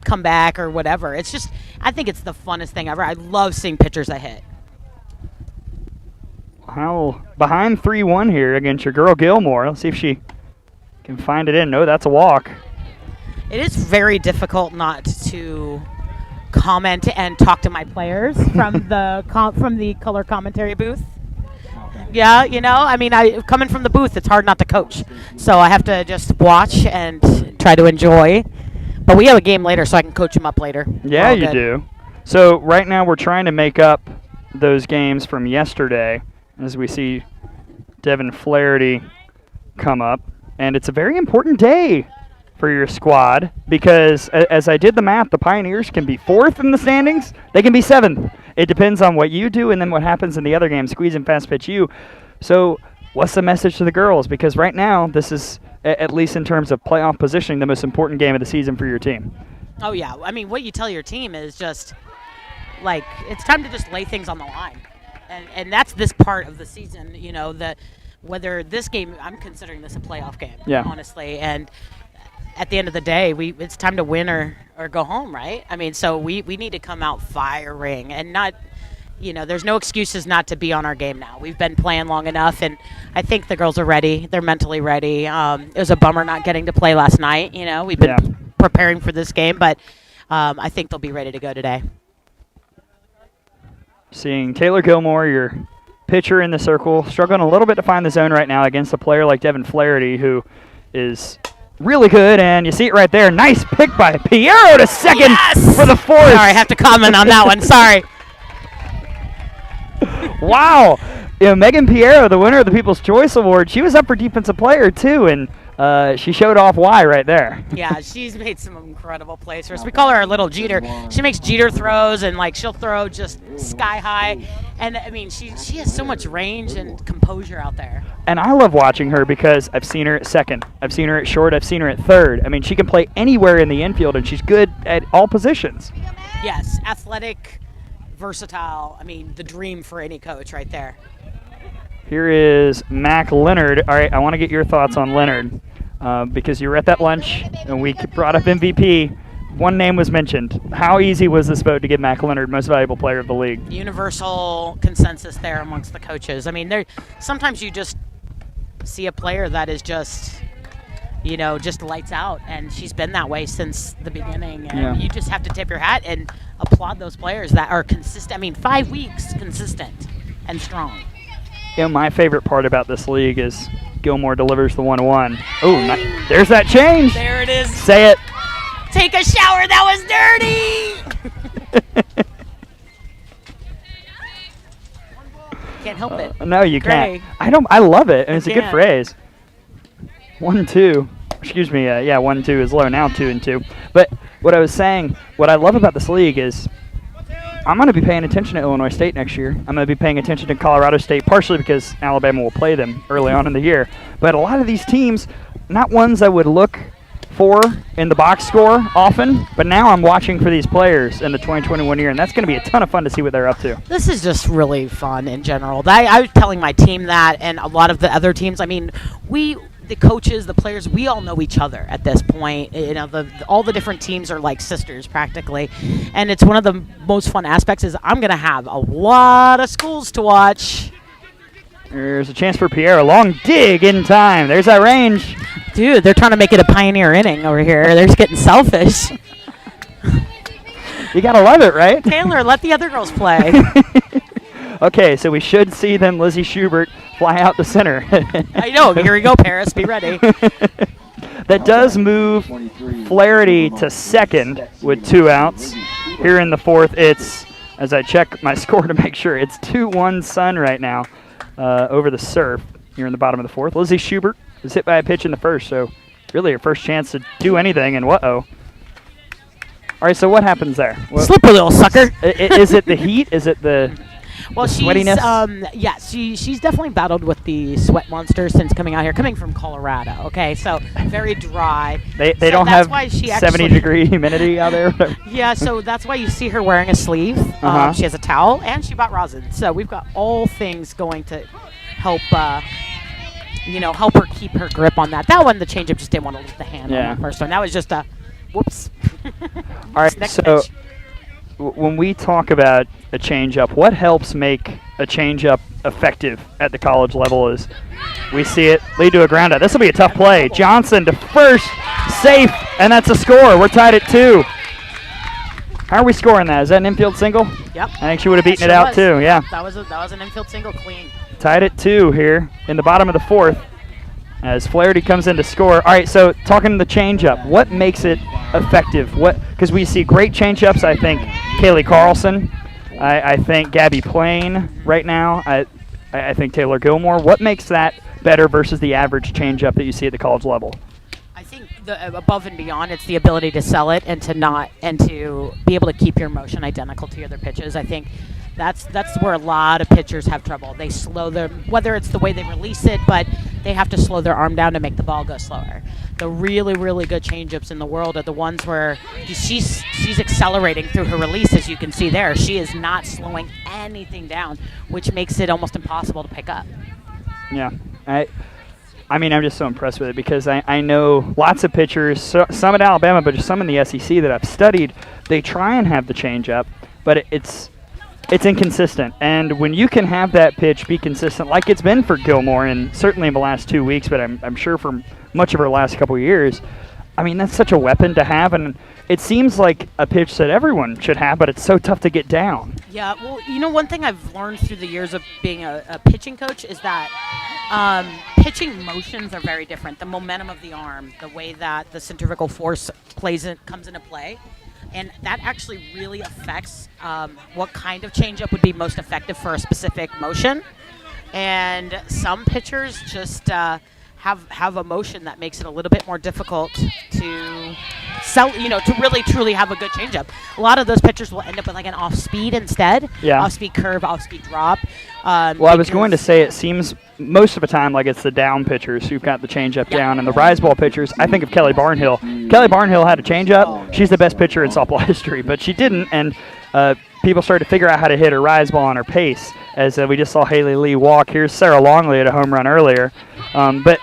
come back or whatever. It's just, I think it's the funnest thing ever. I love seeing pitchers that hit. Howell behind 3-1 here against your girl Gilmore. Let's see if she can find it in. No, that's a walk. It is very difficult not to comment and talk to my players from the color commentary booth. Yeah, coming from the booth, it's hard not to coach. So I have to just watch and try to enjoy. But we have a game later, so I can coach them up later. Yeah, you do. So right now we're trying to make up those games from yesterday as we see Devin Flaherty come up. And it's a very important day for your squad, because as I did the math, the Pioneers can be 4th in the standings. They can be 7th. It depends on what you do and then what happens in the other game, squeeze and fast pitch you. So what's the message to the girls? Because right now this is at least in terms of playoff positioning, the most important game of the season for your team. Oh, yeah. I mean, what you tell your team is just, like, it's time to just lay things on the line. And that's this part of the season, you know, whether this game, I'm considering this a playoff game, honestly. And at the end of the day, it's time to win or go home, right? I mean, so we need to come out firing and not, you know, there's no excuses not to be on our game now. We've been playing long enough, and I think the girls are ready. They're mentally ready. It was a bummer not getting to play last night. You know, we've been preparing for this game, but I think they'll be ready to go today. Seeing Taylor Gilmore, your pitcher in the circle, struggling a little bit to find the zone right now against a player like Devin Flaherty, who is really good, and you see it right there. Nice pick by Piero to second for the fourth. Sorry, I have to comment on that one. Sorry. Wow. You know, Megan Piero, the winner of the People's Choice Award, she was up for Defensive Player, too, and she showed off why right there. Yeah, she's made some incredible plays for us. We call her our little Jeter. She makes Jeter throws, and, like, she'll throw just sky high. And, I mean, she has so much range and composure out there. And I love watching her because I've seen her at second. I've seen her at short. I've seen her at third. I mean, she can play anywhere in the infield, and she's good at all positions. Yes, athletic, versatile. I mean, the dream for any coach right there. Here is Mac Leonard. All right, I want to get your thoughts on Leonard because you were at that lunch and we brought up MVP. One name was mentioned. How easy was this vote to give Mac Leonard Most Valuable Player of the League? Universal consensus there amongst the coaches. I mean, sometimes you just see a player that is just, you know, just lights out, and she's been that way since the beginning. And you just have to tip your hat and applaud those players that are consistent. I mean, 5 weeks consistent and strong. You know, my favorite part about this league is Gilmore delivers the 1-1. Oh, there's that change. There it is. Say it. Take a shower. That was dirty. Can't help it. No, you Greg. can't. I love it, and it's a good phrase. 1-2. Excuse me. 1-2 is low now. 2-2. But what I was saying, what I love about this league is I'm going to be paying attention to Illinois State next year. I'm going to be paying attention to Colorado State, partially because Alabama will play them early on in the year. But a lot of these teams, not ones I would look for in the box score often, but now I'm watching for these players in the 2021 year, and that's going to be a ton of fun to see what they're up to. This is just really fun in general. I was telling my team that, and a lot of the other teams. I mean, the coaches, the players, we all know each other at this point. You know, all the different teams are like sisters practically, and it's one of the most fun aspects is I'm going to have a lot of schools to watch. There's a chance for Pierre. A long dig in time. There's that range. Dude, they're trying to make it a pioneer inning over here. They're just getting selfish. You got to love it, right? Taylor, let the other girls play. Okay, so we should see then Lizzie Schubert fly out the center. I know. Here we go, Paris. Be ready. That does move Flaherty to second with 2 outs. Here in the fourth, it's, as I check my score to make sure, it's 2-1 Sun right now over the Surf here in the bottom of the fourth. Lizzie Schubert is hit by a pitch in the first, so really her first chance to do anything, and uh-oh. All right, so what happens there? Slip a little sucker. Is it the heat? Is it the sweatiness? She's definitely battled with the sweat monster since coming out here, coming from Colorado. Okay, so very dry. They don't have 70-degree humidity out there. Yeah, so that's why you see her wearing a sleeve. She has a towel, and she bought rosin. So we've got all things going to help. Help her keep her grip on that. That one, the changeup just didn't want to leave the hand on that first one. That was just a whoops. All right, so when we talk about a changeup, what helps make a changeup effective at the college level is we see it lead to a ground out. This will be a tough play. Johnson to first, safe, and that's a score. We're tied at 2. How are we scoring that? Is that an infield single? Yep. I think she would have beaten it out too. Yeah. That was an infield single, clean. Tied at 2 here in the bottom of the fourth as Flaherty comes in to score. All right, so talking the changeup, what makes it effective? Because we see great changeups. I think Kaylee Carlson. I think Gabby Plain right now. I think Taylor Gilmore. What makes that better versus the average changeup that you see at the college level? I think the above and beyond, it's the ability to sell it and to be able to keep your motion identical to your other pitches. I think that's where a lot of pitchers have trouble. They slow them, whether it's the way they release it, but they have to slow their arm down to make the ball go slower. The really, really good changeups in the world are the ones where she's accelerating through her release, as you can see there. She is not slowing anything down, which makes it almost impossible to pick up. Yeah. I mean, I'm just so impressed with it because I know lots of pitchers, some at Alabama, but just some in the SEC that I've studied, they try and have the changeup, but it's inconsistent. And when you can have that pitch be consistent, like it's been for Gilmore, and certainly in the last 2 weeks, but I'm sure for much of her last couple of years, I mean, that's such a weapon to have, and it seems like a pitch that everyone should have, but it's so tough to get down. Yeah, well, one thing I've learned through the years of being a pitching coach is that pitching motions are very different. The momentum of the arm, the way that the centrifugal force comes into play, and that actually really affects what kind of changeup would be most effective for a specific motion. And some pitchers just have a motion that makes it a little bit more difficult to to really truly have a good changeup. A lot of those pitchers will end up with like an off-speed instead. Yeah. Off-speed curve, off-speed drop. Well, I was going to say it seems most of the time like it's the down pitchers who've got the changeup down, and the rise ball pitchers. I think of Kelly Barnhill. Kelly Barnhill had a changeup. She's the best pitcher in softball history, but she didn't, and people started to figure out how to hit her rise ball on her pace. As we just saw Haley Lee walk. Here's Sarah Longley at a home run earlier. But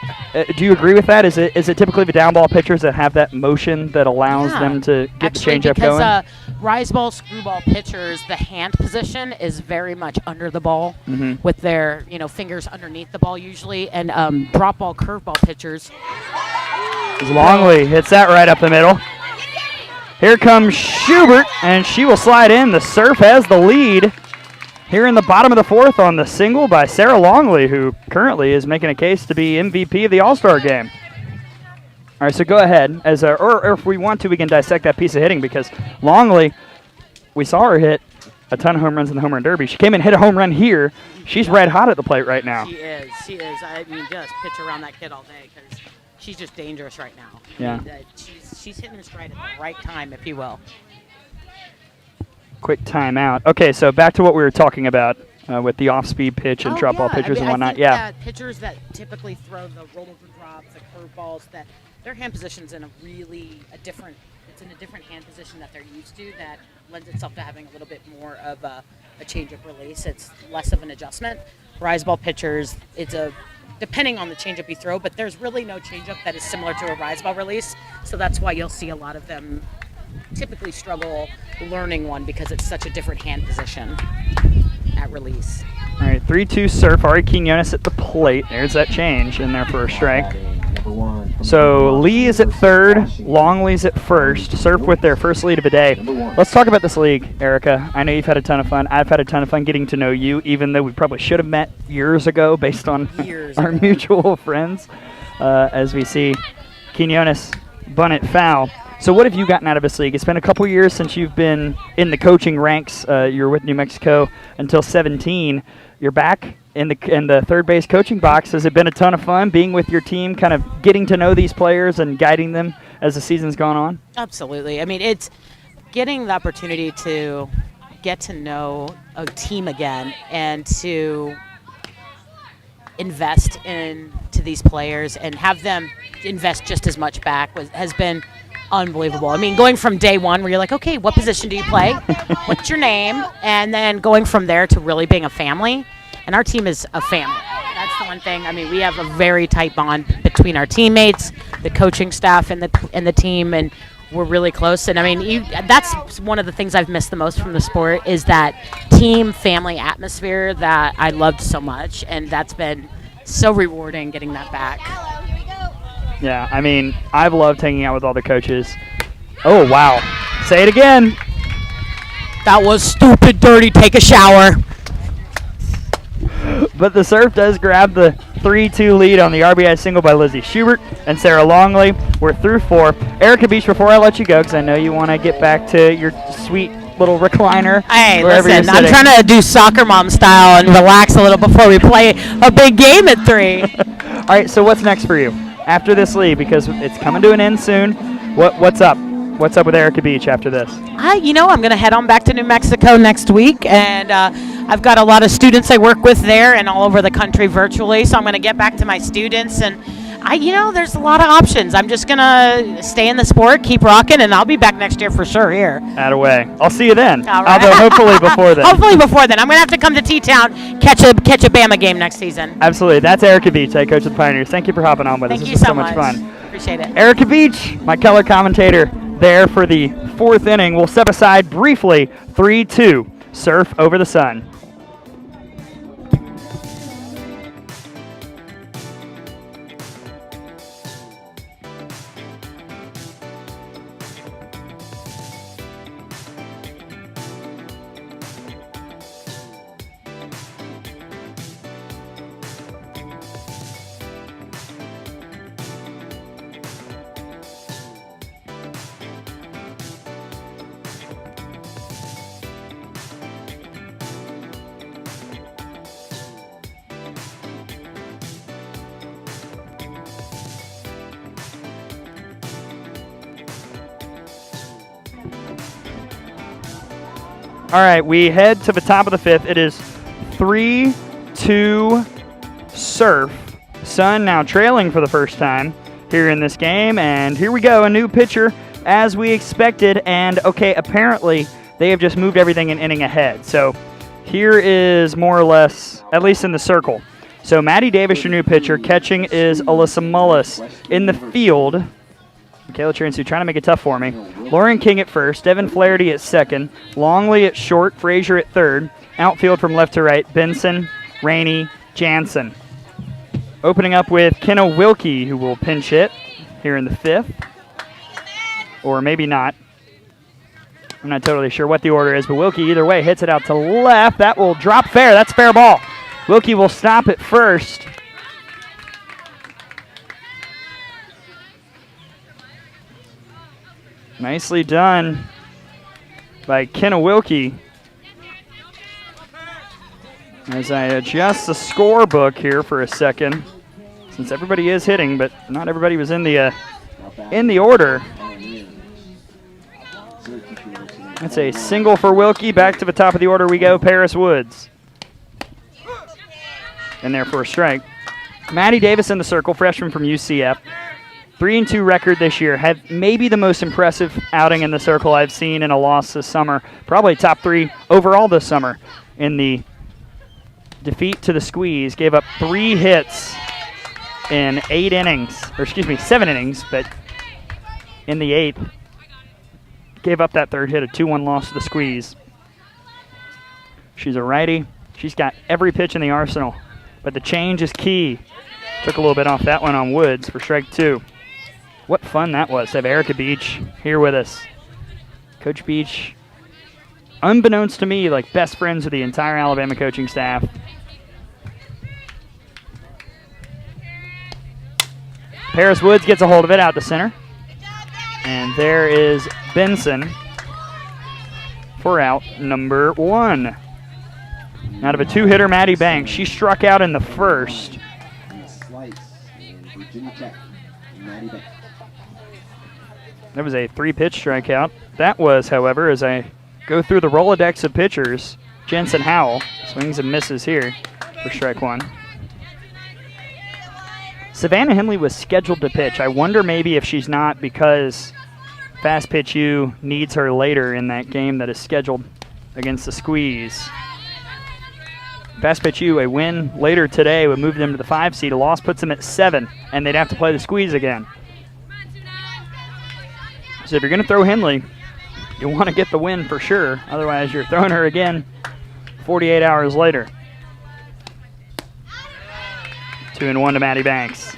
do you agree with that? Is it typically the down ball pitchers that have that motion that allows them to get the changeup going? Because rise ball, screwball pitchers, the hand position is very much under the ball with their fingers underneath the ball usually, and drop ball, curveball pitchers. Longley hits that right up the middle. Here comes Schubert, and she will slide in. The Surf has the lead here in the bottom of the fourth on the single by Sarah Longley, who currently is making a case to be MVP of the All-Star game. All right, so go ahead. Or if we want to, we can dissect that piece of hitting because Longley, we saw her hit a ton of home runs in the home run derby. She came and hit a home run here. She's red hot at the plate right now. She is. I mean, just pitch around that kid all day because she's just dangerous right now. Yeah. She's hitting her stride at the right time, if you will. Quick timeout. Okay, so back to what we were talking about with the off-speed pitch and drop ball pitchers and whatnot. I think that pitchers that typically throw the roller drops, the curveballs, that their hand position's in a different hand position that they're used to that lends itself to having a little bit more of a change-up release. It's less of an adjustment. Rise ball pitchers, depending on the changeup you throw, but there's really no changeup that is similar to a rise ball release, so that's why you'll see a lot of them typically struggle learning one because it's such a different hand position at release. All right, 3-2 Surf. Ari Quinones at the plate. There's that change in there for a strike. So Lee is at third, Longley's at first. Surf with their first lead of the day. Let's talk about this league, Erica. I know you've had a ton of fun. I've had a ton of fun getting to know you, even though we probably should have met years ago based on our mutual friends. As we see Quinones bunt it foul. So what have you gotten out of this league? It's been a couple years since you've been in the coaching ranks. You were with New Mexico until 17. You're back in the third base coaching box. Has it been a ton of fun being with your team, kind of getting to know these players and guiding them as the season's gone on? Absolutely. I mean, it's getting the opportunity to get to know a team again and to invest into these players and have them invest just as much back has been unbelievable. I mean, going from day one where you're like, okay, what position do you play? What's your name? And then going from there to really being a family. And our team is a family. That's the one thing. I mean, we have a very tight bond between our teammates, the coaching staff, and the team, and we're really close. And I mean, that's one of the things I've missed the most from the sport is that team family atmosphere that I loved so much, and that's been so rewarding getting that back. Yeah, I mean, I've loved hanging out with all the coaches. Oh, wow. Say it again. That was stupid, dirty. Take a shower. But the Surf does grab the 3-2 lead on the RBI single by Lizzie Schubert and Sarah Longley. We're through 4. Erica Beach, before I let you go, because I know you want to get back to your sweet little recliner. Hey, listen, I'm trying to do soccer mom style and relax a little before we play a big game at 3. All right, so what's next for you after this league? Because it's coming to an end soon. What's up? What's up with Erica Beach after this? I'm going to head on back to New Mexico next week, and I've got a lot of students I work with there and all over the country virtually, so I'm going to get back to my students, and there's a lot of options. I'm just going to stay in the sport, keep rocking, and I'll be back next year for sure here. Attaway. I'll see you then. All right. Although hopefully before then. Hopefully before then. I'm going to have to come to T-Town, catch a Bama game next season. Absolutely. That's Erica Beach, head coach of the Pioneers. Thank you for hopping on with us. Thank you This was so much fun. Appreciate it. Erica Beach, my color commentator there for the 4th inning. We'll step aside briefly. 3-2. Surf over the Sun. All right, we head to the top of the 5th. It is 3-2 Surf. Sun now trailing for the first time here in this game. And here we go, a new pitcher as we expected. And, okay, apparently they have just moved everything an inning ahead. So here is more or less, at least in the circle. So Maddie Davis, your new pitcher. Catching is Alyssa Mullis. In the field, Michaela Transu trying to make it tough for me. Lauren King at first, Devin Flaherty at second, Longley at short, Frazier at third. Outfield from left to right, Benson, Rainey, Jansen. Opening up with Kenna Wilkie, who will pinch hit here in the 5th. Or maybe not. I'm not totally sure what the order is, but Wilkie either way hits it out to left. That will drop fair. That's fair ball. Wilkie will stop at first. Nicely done by Kenna Wilkie. As I adjust the scorebook here for a second, since everybody is hitting, but not everybody was in the order. That's a single for Wilkie. Back to the top of the order we go. Paris Woods. And there for a strike. Maddie Davis in the circle, freshman from UCF. 3-2 record this year. Had maybe the most impressive outing in the circle I've seen in a loss this summer. Probably top 3 overall this summer in the defeat to the Squeeze. Gave up 3 hits in 8 innings, or excuse me, 7 innings, but in the 8th. Gave up that 3rd hit, a 2-1 loss to the Squeeze. She's a righty. She's got every pitch in the arsenal, but the change is key. Took a little bit off that one on Woods for strike 2. What fun that was to have Erica Beach here with us. Coach Beach, unbeknownst to me, like best friends with the entire Alabama coaching staff. Paris Woods gets a hold of it out to center. And there is Benson for out number 1. Out of a 2-hitter, Maddie Banks. She struck out in the 1st. That was a 3-pitch strikeout. That was, however, as I go through the Rolodex of pitchers, Jensen Howell swings and misses here for strike 1. Savannah Henley was scheduled to pitch. I wonder maybe if she's not because Fast Pitch U needs her later in that game that is scheduled against the Squeeze. Fast Pitch U, a win later today would move them to the 5 seed. A loss puts them at 7, and they'd have to play the Squeeze again. So if you're going to throw Henley, you want to get the win for sure. Otherwise, you're throwing her again 48 hours later. 2-1 to Maddie Banks.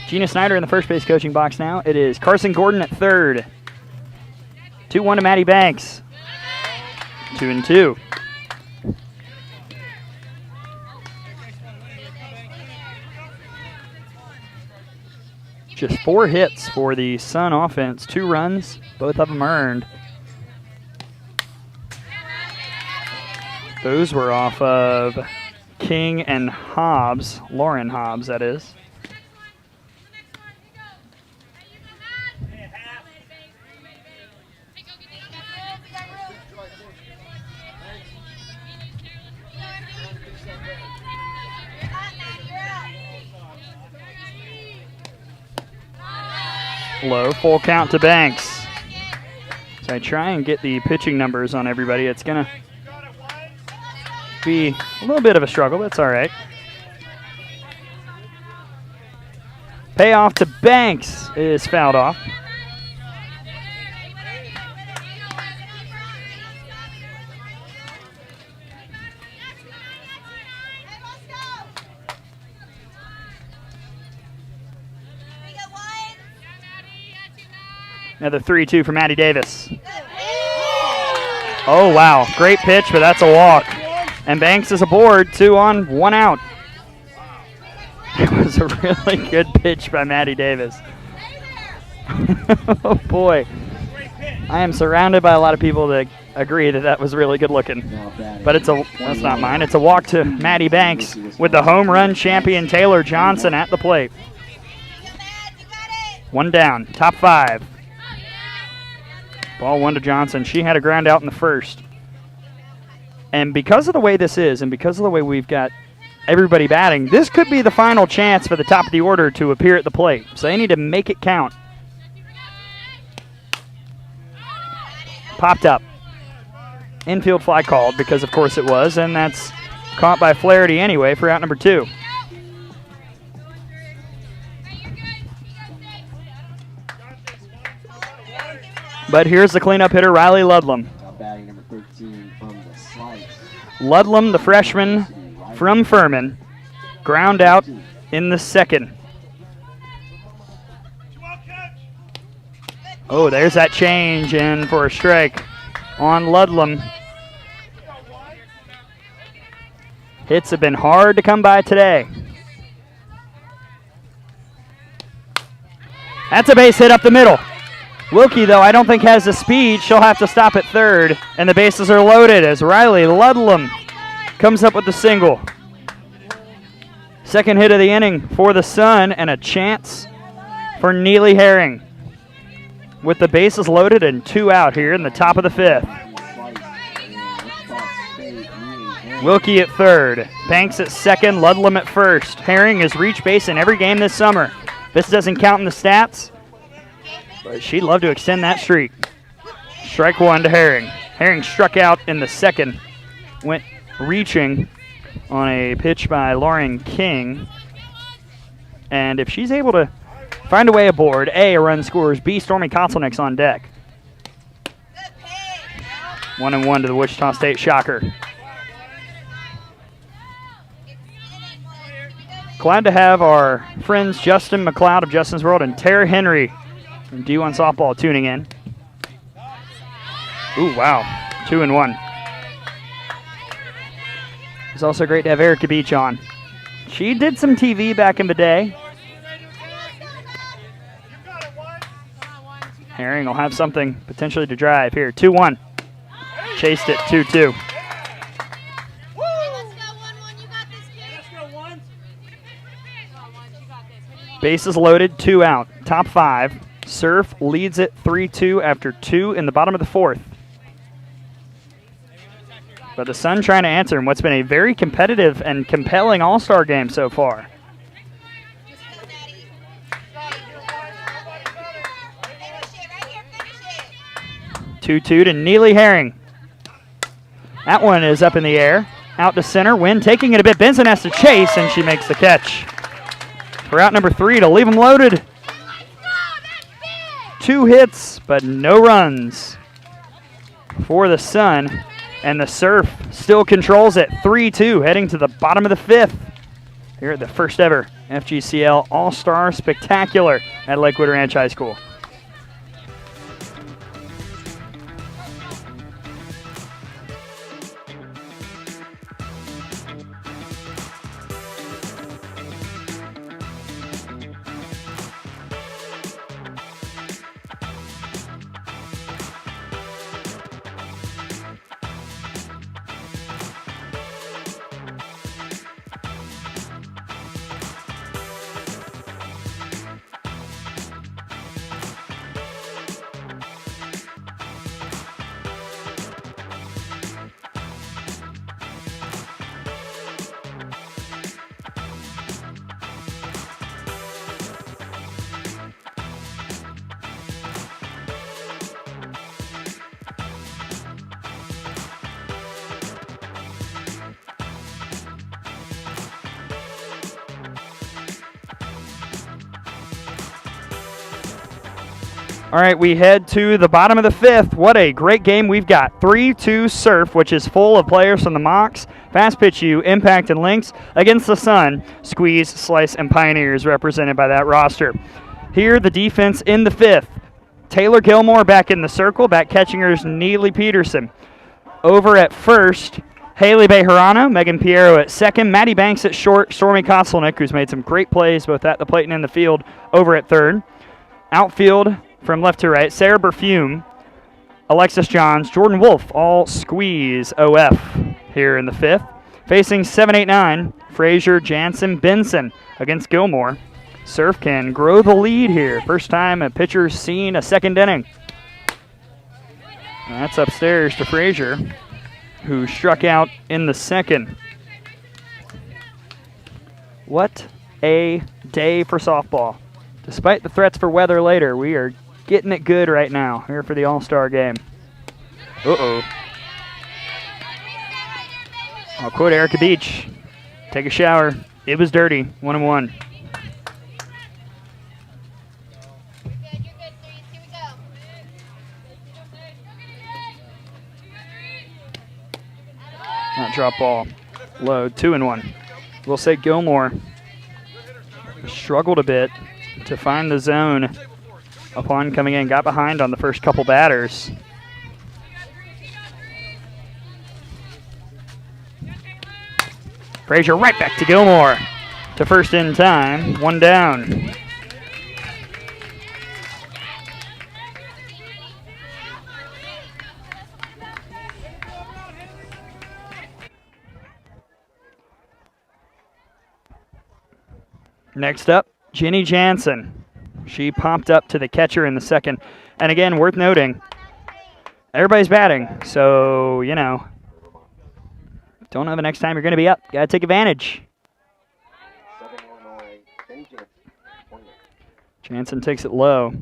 Gina Snyder in the first base coaching box now. It is Carson Gordon at third. 2-1 to Maddie Banks. 2-2. Just 4 hits for the Sun offense. 2 runs, both of them earned. Those were off of King and Hobbs, Lauren Hobbs, that is. Low, full count to Banks. So I try and get the pitching numbers on everybody. It's going to be a little bit of a struggle, but it's all right. Payoff to Banks is fouled off. Another 3-2 for Maddie Davis. Oh, wow. Great pitch, but that's a walk. And Banks is aboard, 2 on, 1 out. It was a really good pitch by Maddie Davis. Oh, boy. I am surrounded by a lot of people that agree that that was really good looking. But that's not mine. It's a walk to Maddie Banks with the home run champion Taylor Johnson at the plate. 1 down, top 5. Ball 1 to Johnson. She had a ground out in the first. And because of the way this is, and because of the way we've got everybody batting, this could be the final chance for the top of the order to appear at the plate. So they need to make it count. Popped up. Infield fly called, because of course it was, and that's caught by Flaherty anyway for out number 2. But here's the cleanup hitter, Riley Ludlam. Batting number 13 from the slice. Ludlam, the freshman from Furman, ground out in the second. Oh, there's that change in for a strike on Ludlam. Hits have been hard to come by today. That's a base hit up the middle. Wilkie, though, I don't think has the speed. She'll have to stop at third, and the bases are loaded as Riley Ludlam comes up with the single. Second hit of the inning for the Sun, and a chance for Neely Herring. With the bases loaded and 2 out here in the top of the 5th. Wilkie at third, Banks at second, Ludlam at first. Herring has reached base in every game this summer. This doesn't count in the stats, but she'd love to extend that streak. Strike 1 to Herring. Herring struck out in the second. Went reaching on a pitch by Lauren King. And if she's able to find a way aboard, A run scores, B, Stormy Kotzelnick's on deck. 1-1 to the Wichita State Shocker. Glad to have our friends Justin McLeod of Justin's World and Tara Henry from D1 Softball tuning in. Ooh, wow. 2-1. It's also great to have Erica Beach on. She did some TV back in the day. Herring will have something potentially to drive here. 2-1. Chased it 2-2. Bases loaded, 2 out. Top 5. Surf leads it 3-2 after 2 in the bottom of the 4th. But the Sun trying to answer in what's been a very competitive and compelling all-star game so far. Two-two to Neely Herring. That one is up in the air. Out to center. Wynn taking it a bit. Benson has to chase, and she makes the catch. For out number 3 to leave them loaded. 2 hits, but no runs for the Sun. And the Surf still controls it. 3-2, heading to the bottom of the 5th. Here at the first ever FGCL All-Star Spectacular at Lakewood Ranch High School. All right, we head to the bottom of the fifth. What a great game we've got. 3-2 Surf, which is full of players from the Mocs, Fast Pitch U, Impact, and Lynx, against the Sun, Squeeze, Slice, and Pioneers, represented by that roster. Here, the defense in the fifth. Taylor Gilmore back in the circle. Back catching her is Neely Peterson. Over at first, Haley Bejarano, Megan Piero at second, Maddie Banks at short, Stormy Kostelnick, who's made some great plays both at the plate and in the field, over at third. Outfield, from left to right, Sarah Berfume, Alexis Johns, Jordan Wolf, all Squeeze OF here in the fifth. Facing 7-8-9, Frazier, Jansen, Benson against Gilmore. Surf can grow the lead here. First time a pitcher's seen a second inning. And that's upstairs to Frazier, who struck out in the second. What a day for softball. Despite the threats for weather later, we are getting it good right now here for the All-Star game. Uh-oh. I'll quote Erica Beach. Take a shower. It was dirty. 1-1. Not drop ball. Low. 2-1. We'll say Gilmore struggled a bit to find the zone upon coming in. Got behind on the first couple batters. Frazier right back to Gilmore. To first in time. One down. Next up, Jenny Jansen. She popped up to the catcher in the second. And again, worth noting, everybody's batting. So, you know, don't know the next time you're going to be up. Got to take advantage. Jansen takes it low.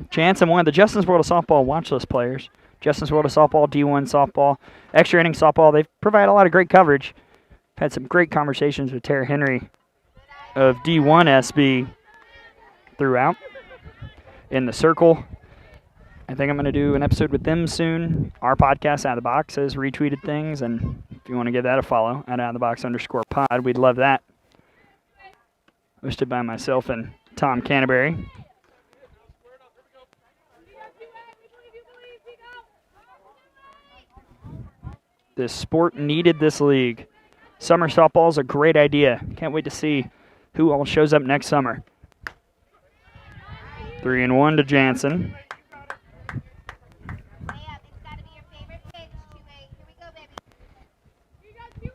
Jansen, one of the Justin's World of Softball watch list players. Justin's World of Softball, D1 Softball, Extra Inning Softball. They provide a lot of great coverage. Had some great conversations with Tara Henry of D1 SB throughout. In the circle, I think I'm going to do an episode with them soon. Our podcast, Out of the Box, has retweeted things, and if you want to give that a follow, at @outofthebox_pod, we'd love that. Hosted by myself and Tom Canterbury. This sport needed this league. Summer softball is a great idea. Can't wait to see who all shows up next summer. 3-1 to Jansen.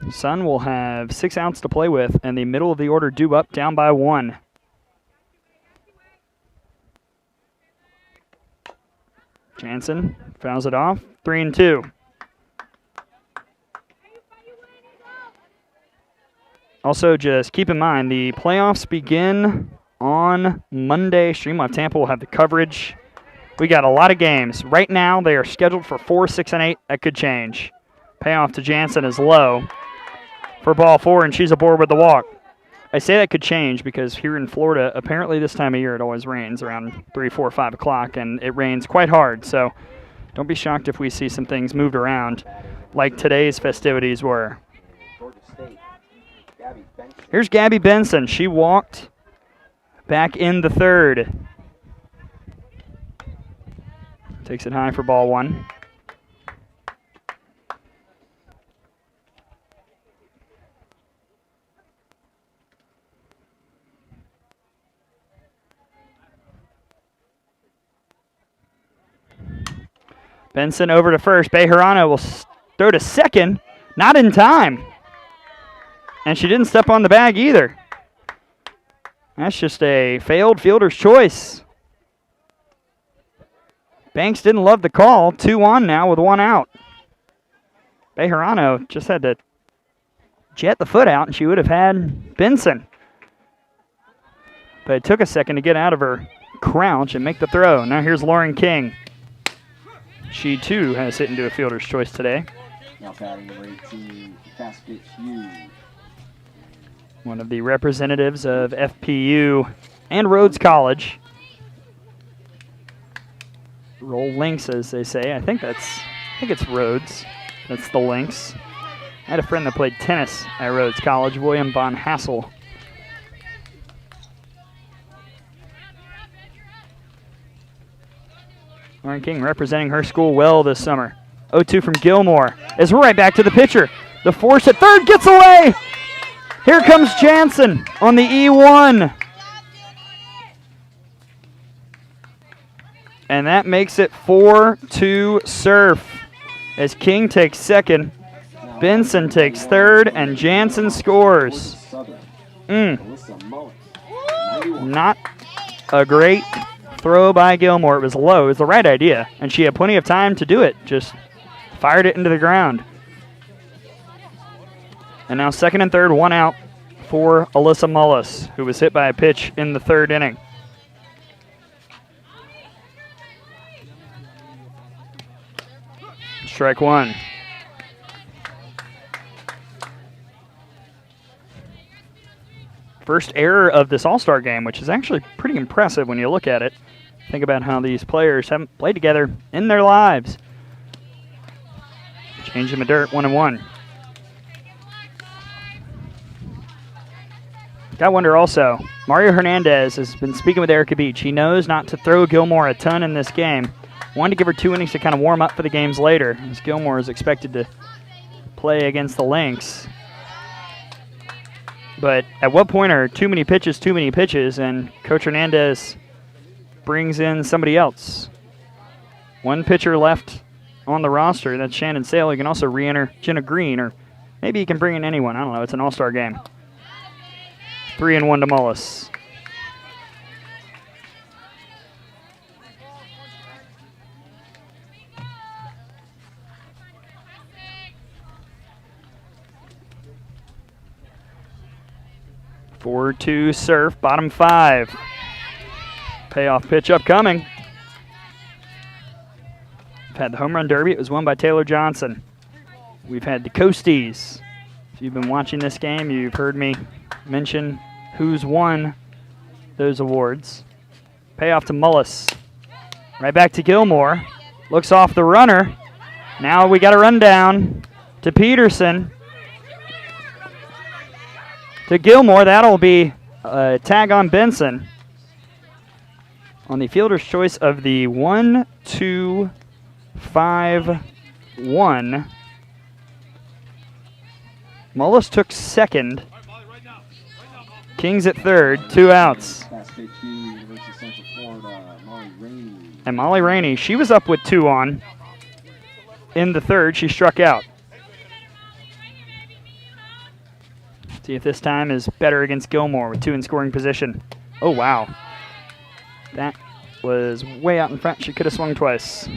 Sun will have 6 outs to play with, and the middle of the order due up, down by 1. Jansen fouls it off. 3-2. Also, just keep in mind, the playoffs begin on Monday. Streamlive Tampa will have the coverage. We got a lot of games. Right now, they are scheduled for 4, 6, and 8. That could change. Payoff to Jansen is low for ball 4, and she's aboard with the walk. I say that could change because here in Florida, apparently this time of year it always rains around 3, 4, 5 o'clock, and it rains quite hard. So don't be shocked if we see some things moved around like today's festivities were. Here's Gabby Benson. She walked back in the third. Takes it high for ball 1. Benson over to first. Bejarano will throw to second. Not in time. And she didn't step on the bag either. That's just a failed fielder's choice. Banks didn't love the call. 2 on now with 1 out. Bejarano just had to jet the foot out, and she would have had Benson. But it took a second to get out of her crouch and make the throw. Now here's Lauren King. She, too, has hit into a fielder's choice today. Now batting number 18, Fast Pitch U. One of the representatives of FPU and Rhodes College. Roll Lynx, as they say. I think it's Rhodes. That's the Lynx. I had a friend that played tennis at Rhodes College, William Von Hassel. Lauren King representing her school well this summer. 0-2 from Gilmore. Is right back to the pitcher. The force at third gets away. Here comes Jansen on the E1. And that makes it 4-2 Surf. As King takes second, Benson takes third, and Jansen scores. Not a great throw by Gilmore. It was low. It was the right idea, and she had plenty of time to do it. Just fired it into the ground. And now second and third, one out for Alyssa Mullis, who was hit by a pitch in the third inning. Strike one. First error of this All-Star game, which is actually pretty impressive when you look at it. Think about how these players haven't played together in their lives. Change them to dirt, 1-1. Got wonder also, Mario Hernandez has been speaking with Erica Beach. He knows not to throw Gilmore a ton in this game. Wanted to give her 2 innings to kind of warm up for the games later, as Gilmore is expected to play against the Lynx. But at what point are too many pitches, and Coach Hernandez brings in somebody else. One pitcher left on the roster, that's Shannon Sale. You can also re-enter Jenna Green, or maybe you can bring in anyone. I don't know, it's an all-star game. 3-1 to Mullis. Four-two Surf, bottom 5. Payoff pitch upcoming. We've had the home run derby. It was won by Taylor Johnson. We've had the Coasties. If you've been watching this game, you've heard me mention who's won those awards. Payoff to Mullis. Right back to Gilmore. Looks off the runner. Now we got a run down to Peterson. To Gilmore, that'll be a tag on Benson. On the fielder's choice of the 1-2-5-1. Mullis took second. King's at third, 2 outs. And Molly Rainey, she was up with 2 on. In the third, she struck out. See if this time is better against Gilmore with 2 in scoring position. Oh, wow. That was way out in front. She could have swung twice.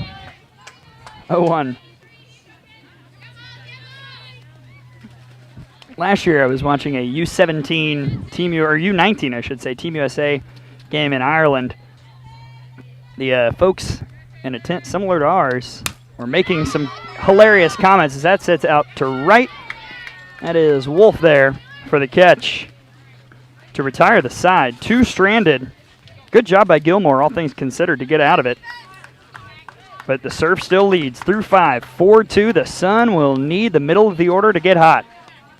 0-1. Last year I was watching a U17 or U19, I should say, Team USA game in Ireland. The folks in a tent similar to ours were making some hilarious comments as that sets out to right. That is Wolf there for the catch to retire the side. 2 stranded. Good job by Gilmore, all things considered, to get out of it. But the Surf still leads through 5. 4-2. The Sun will need the middle of the order to get hot.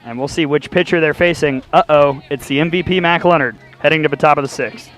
And we'll see which pitcher they're facing. Uh-oh, it's the MVP, Mac Leonard, heading to the top of the 6th.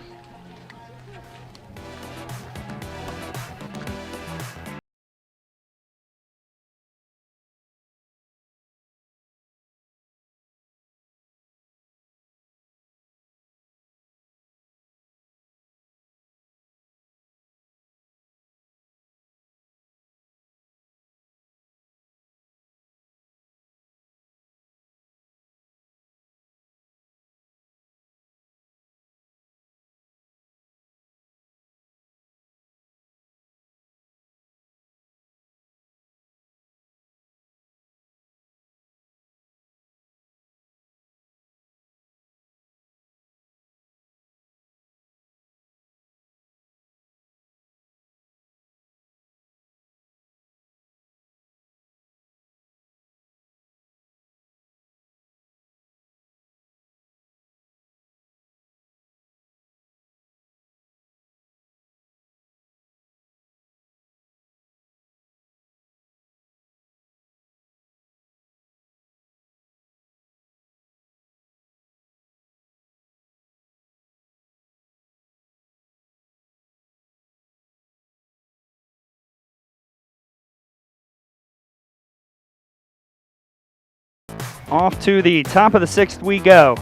Off to the top of the 6th we go.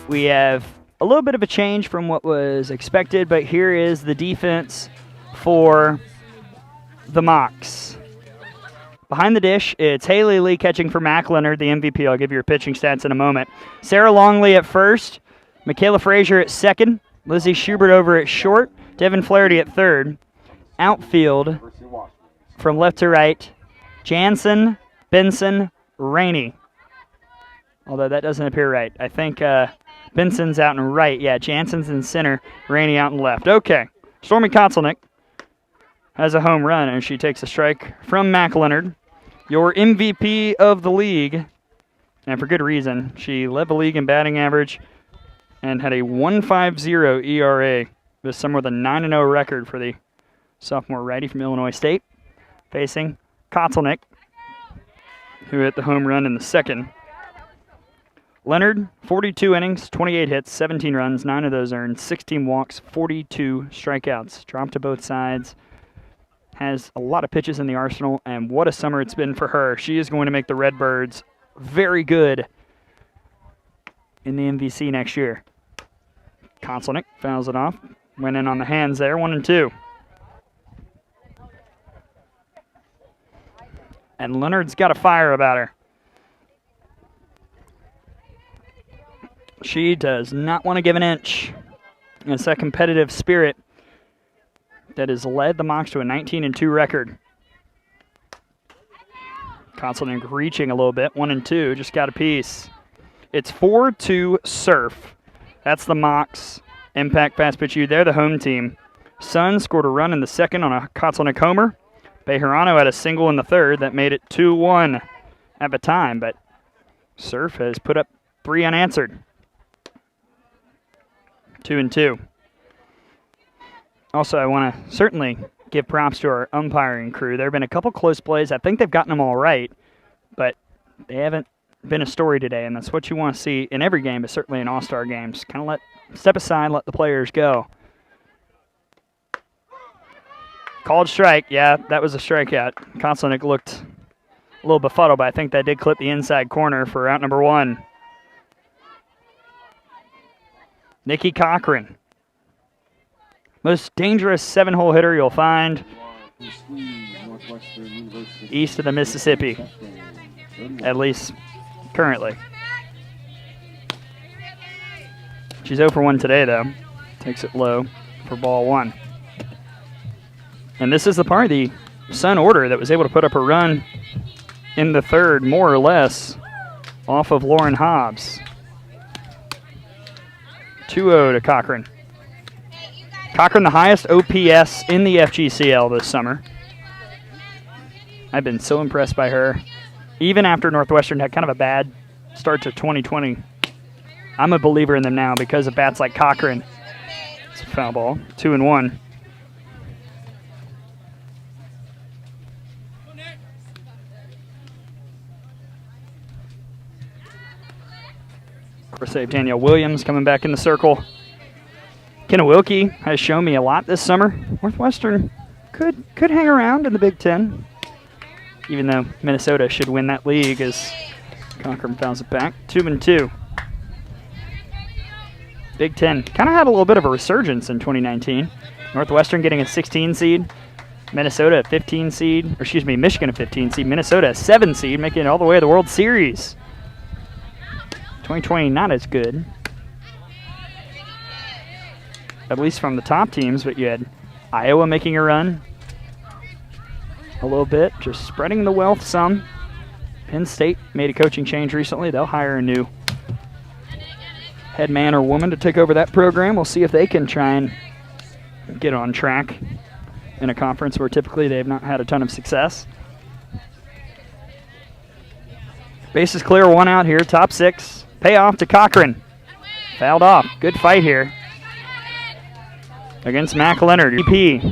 We have a little bit of a change from what was expected, but here is the defense for the Mocs. Behind the dish, it's Haley Lee catching for Mac Leonard, the MVP. I'll give you her pitching stats in a moment. Sarah Longley at first, Michaela Frazier at second, Lizzie Schubert over at short, Devin Flaherty at third. Outfield from left to right, Jansen, Benson, Rainey. Although that doesn't appear right. I think Benson's out in right. Yeah, Jansen's in center, Rainey out in left. Okay, Stormy Kotzelnick has a home run, and she takes a strike from Mac Leonard, your MVP of the league, and for good reason. She led the league in batting average and had a 1.50 ERA this summer with a 9-0 record for the sophomore righty from Illinois State, facing Kotzelnick, who hit the home run in the second. Leonard, 42 innings, 28 hits, 17 runs, 9 of those earned, 16 walks, 42 strikeouts. Dropped to both sides. Has a lot of pitches in the arsenal, and what a summer it's been for her. She is going to make the Redbirds very good in the MVC next year. Kotzelnick fouls it off. Went in on the hands there, 1-2. And Leonard's got a fire about her. She does not want to give an inch. It's that competitive spirit that has led the Mocs to a 19-2 record. Kotzelnick reaching a little bit, 1-2, just got a piece. It's 4-2 Surf. That's the Mocs. Impact pass pitch you. They're the home team. Sun scored a run in the second on a Kotzelnick homer. Bejarano had a single in the third that made it 2-1 at the time, but Surf has put up 3 unanswered. 2-2. Also, I want to certainly give props to our umpiring crew. There have been a couple close plays. I think they've gotten them all right, but they haven't been a story today, and that's what you want to see in every game, but certainly in all-star games. Kind of step aside, let the players go. Called strike. Yeah, that was a strikeout. Kotzelnick looked a little befuddled, but I think that did clip the inside corner for out number 1. Nikki Cochran. Most dangerous 7-hole hitter you'll find east of the Mississippi, at least currently. She's 0 for 1 today, though. Takes it low for ball 1. And this is the part of the Sun order that was able to put up a run in the third, more or less, off of Lauren Hobbs. 2-0 to Cochran. Cochran, the highest OPS in the FGCL this summer. I've been so impressed by her. Even after Northwestern had kind of a bad start to 2020, I'm a believer in them now because of bats like Cochran. It's a foul ball, 2-1. Of course, they have Danielle Williams coming back in the circle. Kenna Wilkie has shown me a lot this summer. Northwestern could hang around in the Big Ten, even though Minnesota should win that league as Cochran fouls it back. 2-2. Big Ten kind of had a little bit of a resurgence in 2019. Northwestern getting a 16 seed, Minnesota a 15 seed, or excuse me, Michigan a 15 seed, Minnesota a 7 seed, making it all the way to the World Series. 2020 not as good, at least from the top teams, but you had Iowa making a run a little bit, just spreading the wealth some. Penn State made a coaching change recently. They'll hire a new head man or woman to take over that program. We'll see if they can try and get on track in a conference where typically they have not had a ton of success. Base is clear, 1 out here, top 6. Payoff to Cochran. Fouled off. Good fight here against Mac Leonard. EP.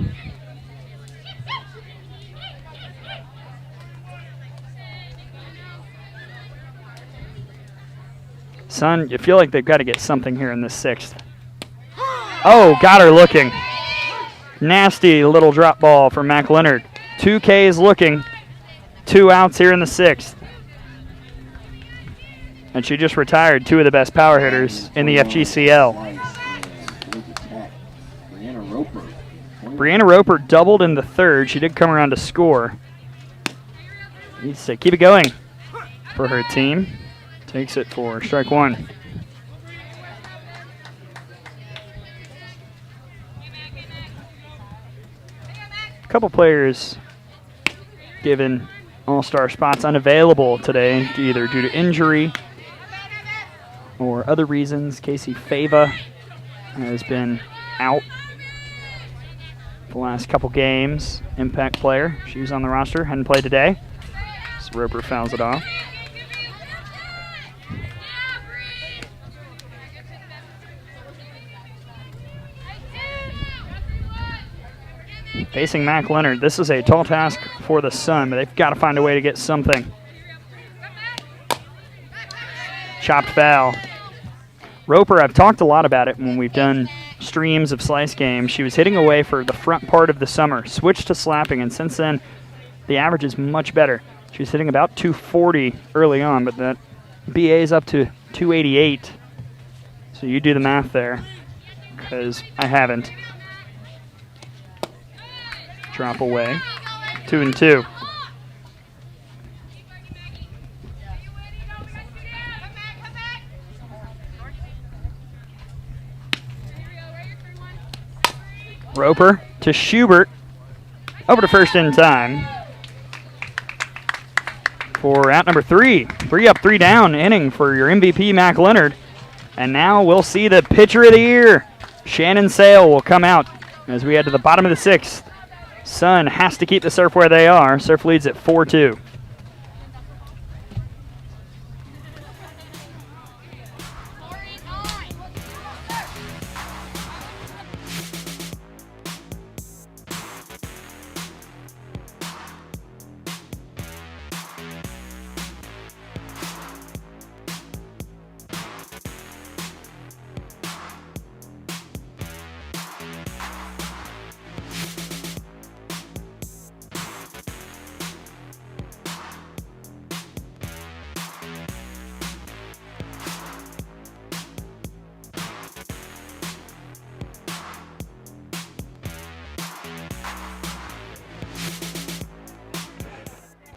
Son, you feel like they've got to get something here in this 6th. Oh, got her looking. Nasty little drop ball from Mac Leonard. 2 Ks looking. 2 outs here in the 6th. And she just retired 2 of the best power hitters in the FGCL. Brianna Roper doubled in the 3rd. She did come around to score. Needs to keep it going for her team. Takes it for strike 1. A couple players given all-star spots unavailable today, either due to injury or other reasons. Casey Fava has been out the last couple games. Impact player. She was on the roster, hadn't played today. So Roper fouls it off. Facing Mac Leonard. This is a tall task for the Sun, but they've got to find a way to get something. Chopped foul. Roper, I've talked a lot about it when we've done streams of slice games. She was hitting away for the front part of the summer, switched to slapping, and since then the average is much better. She was hitting about 240 early on, but that BA is up to 288. So you do the math there, because I haven't. Drop away. 2-2. Roper to Schubert. Over to first in time. For out number 3. 3 up, 3 down inning for your MVP, Mac Leonard. And now we'll see the pitcher of the year. Shannon Sale will come out as we head to the bottom of the 6th. Sun has to keep the Surf where they are. Surf leads at 4-2.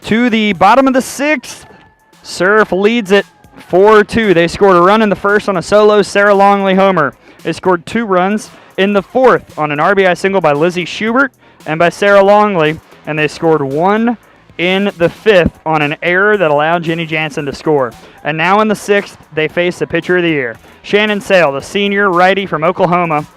To the bottom of the 6th, Surf leads it 4-2. They scored a run in the first on a solo Sarah Longley homer. They scored 2 runs in the 4th on an RBI single by Lizzie Schubert and by Sarah Longley, and they scored 1 in the 5th on an error that allowed Jenny Jansen to score. And now in the 6th, they face the pitcher of the year. Shannon Sale, the senior righty from Oklahoma,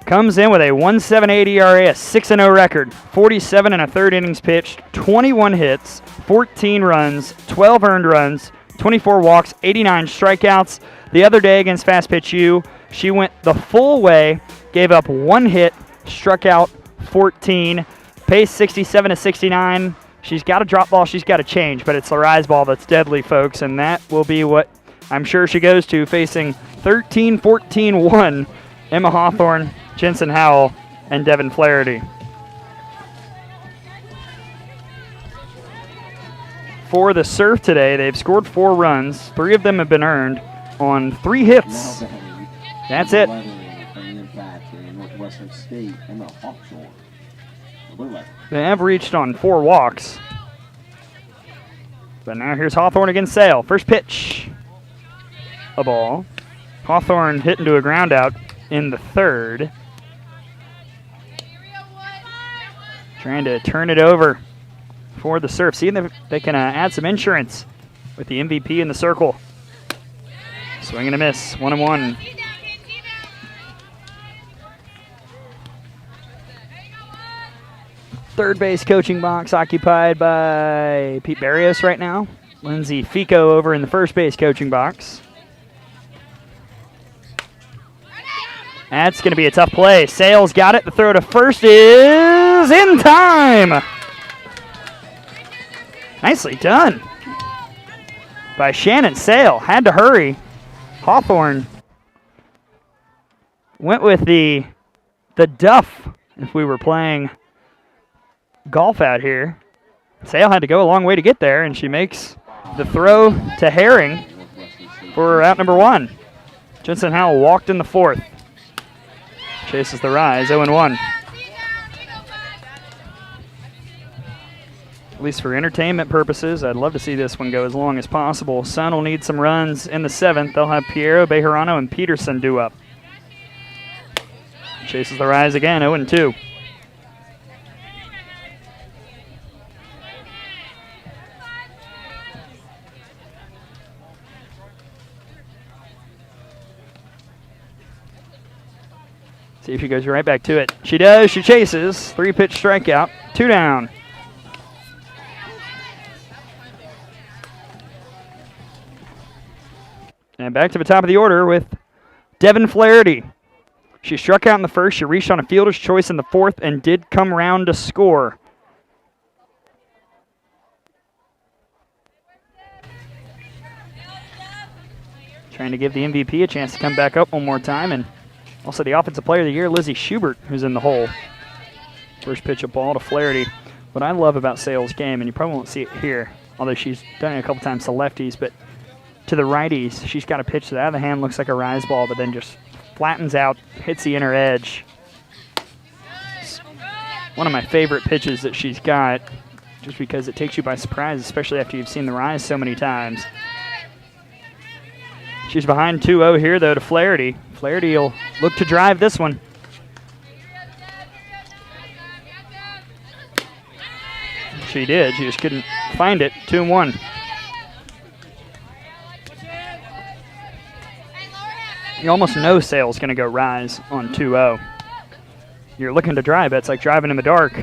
comes in with a 1.78 ERA, a 6-0 record, 47 1/3 innings pitched, 21 hits, 14 runs, 12 earned runs, 24 walks, 89 strikeouts. The other day against Fast Pitch U, she went the full way, gave up 1 hit, struck out 14, pace 67-69. She's got a drop ball, she's got a change, but it's the rise ball that's deadly, folks, and that will be what I'm sure she goes to, facing 13-14-1, Emma Hawthorne, Jensen Howell, and Devin Flaherty. For the Surf today, they've scored 4 runs. 3 of them have been earned on 3 hits. That's it. They have reached on 4 walks. But now here's Hawthorne against Sale. First pitch. A ball. Hawthorne hit into a ground out in the 3rd. Trying to turn it over for the Surf. See if they can add some insurance with the MVP in the circle. Swing and a miss. 1-1. Third base coaching box occupied by Pete Barrios right now. Lindsay Fico over in the first base coaching box. That's going to be a tough play. Sale's got it. The throw to first is in time. Nicely done by Shannon Sale. Had to hurry. Hawthorne went with the duff if we were playing golf out here. Sale had to go a long way to get there, and she makes the throw to Herring. for out number 1. Jensen Howell walked in the 4th. Chases the rise, 0-1. At least for entertainment purposes, I'd love to see this one go as long as possible. Sun will need some runs in the 7th. They'll have Piero, Bejarano, and Peterson due up. Chases the rise again, 0-2. See if she goes right back to it. She does. She chases. 3-pitch strikeout. 2 down. And back to the top of the order with Devin Flaherty. She struck out in the 1st. She reached on a fielder's choice in the 4th and did come round to score. Trying to give the MVP a chance to come back up one more time. And also the Offensive Player of the Year, Lizzie Schubert, who's in the hole. First pitch of ball to Flaherty. What I love about Sale's game, and you probably won't see it here, although she's done it a couple times to lefties, but to the righties, she's got a pitch that out of the hand looks like a rise ball, but then just flattens out, hits the inner edge. It's one of my favorite pitches that she's got, just because it takes you by surprise, especially after you've seen the rise so many times. She's behind 2-0 here, though, to Flaherty. Flaherty will look to drive this one. She did. She just couldn't find it. 2-1. You almost know Sale's going to go rise on 2-0. You're looking to drive it. It's like driving in the dark.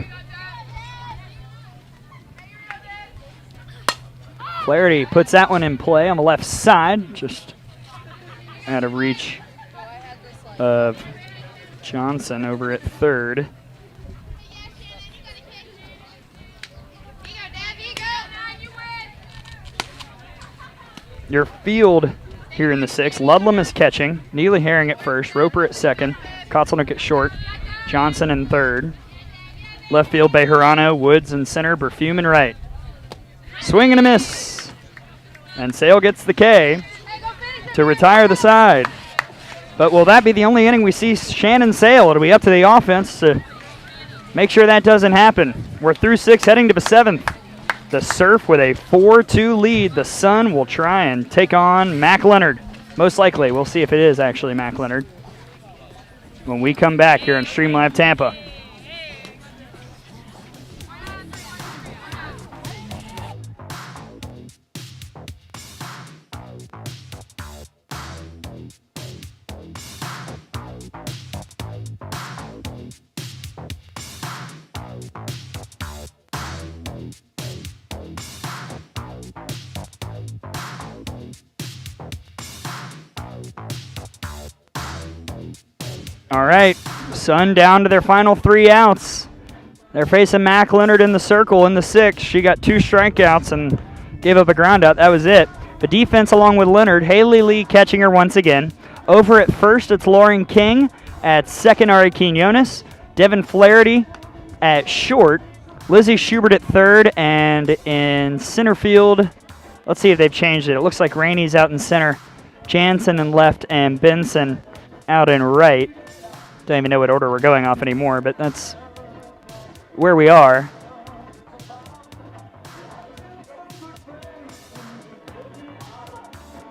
Flaherty puts that one in play on the left side, just out of reach of Johnson over at 3rd. Your field here in the 6th. Ludlam is catching. Neely Herring at 1st. Roper at 2nd. Kotzelnick at short. Johnson in 3rd. Left field, Bejarano, Woods in center, Berfume in right. Swing and a miss. And Sale gets the K to retire the side. But will that be the only inning we see Shannon Sale? It'll be up to the offense to make sure that doesn't happen. We're through 6, heading to the 7th. The Surf with a 4-2 lead. The Sun will try and take on Mac Leonard. Most likely. We'll see if it is actually Mac Leonard when we come back here on Stream Live Tampa. All right, Sun down to their final 3 outs. They're facing Mac Leonard in the circle in the 6th. She got 2 strikeouts and gave up a groundout. That was it. The defense along with Leonard. Haley Lee catching her once again. Over at 1st, it's Lauren King. At 2nd, Ari Quinones. Devin Flaherty at short. Lizzie Schubert at 3rd. And in center field, let's see if they've changed it. It looks like Rainey's out in center. Jansen in left and Benson out in right. Don't even know what order we're going off anymore, but that's where we are.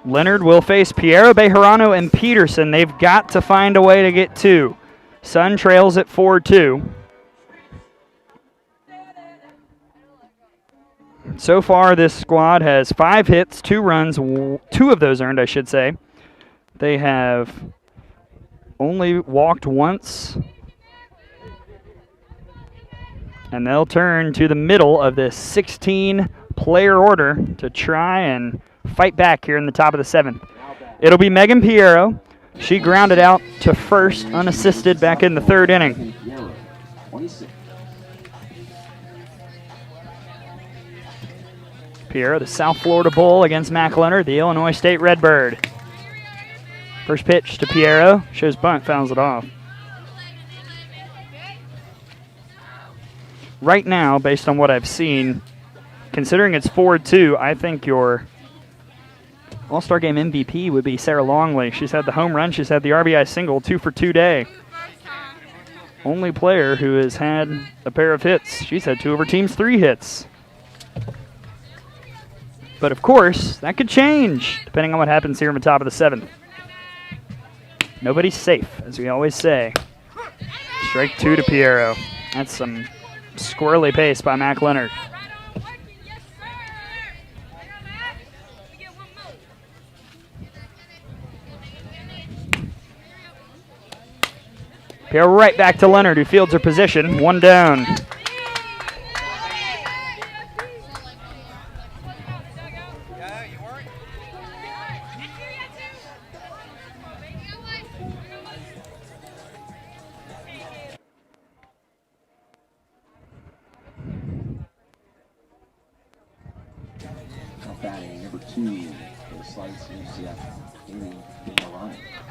Leonard will face Piero, Bejarano, and Peterson. They've got to find a way to get 2. Sun trails at 4-2. So far, this squad has 5 hits, 2 runs, 2 of those earned, I should say. They have only walked once. And they'll turn to the middle of this 16-player order to try and fight back here in the top of the 7th. It'll be Megan Piero. She grounded out to 1st, unassisted, back in the 3rd inning. Piero, the South Florida Bull, against Mac Leonard, the Illinois State Redbird. First pitch to Piero, shows bunt, fouls it off. Right now, based on what I've seen, considering it's 4-2, I think your All-Star Game MVP would be Sarah Longley. She's had the home run. She's had the RBI single, 2 for 2 day. Only player who has had a pair of hits. She's had 2 of her team's 3 hits. But of course, that could change depending on what happens here in the top of the 7th. Nobody's safe, as we always say. Strike 2 to Piero. That's some squirrely pace by Mac Leonard. Piero right back to Leonard, who fields her position. 1 down.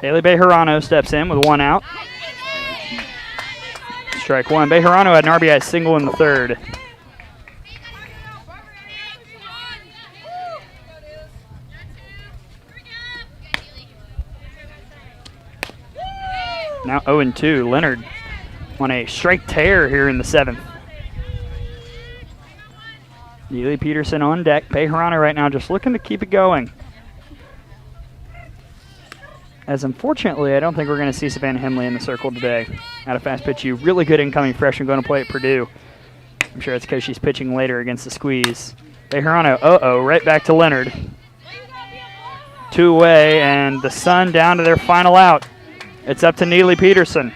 Haley Bejarano steps in with 1 out. Strike 1. Bejarano had an RBI single in the 3rd. Now 0-2. Leonard on a strike tear here in the 7th. Neely Peterson on deck. Bejarano right now just looking to keep it going. As unfortunately, I don't think we're going to see Savannah Hemley in the circle today. Out of fast pitch, you really good incoming freshman going to play at Purdue. I'm sure it's because she's pitching later against the squeeze. Bejarano, right back to Leonard. 2 away, and the Sun down to their final out. It's up to Neely Peterson.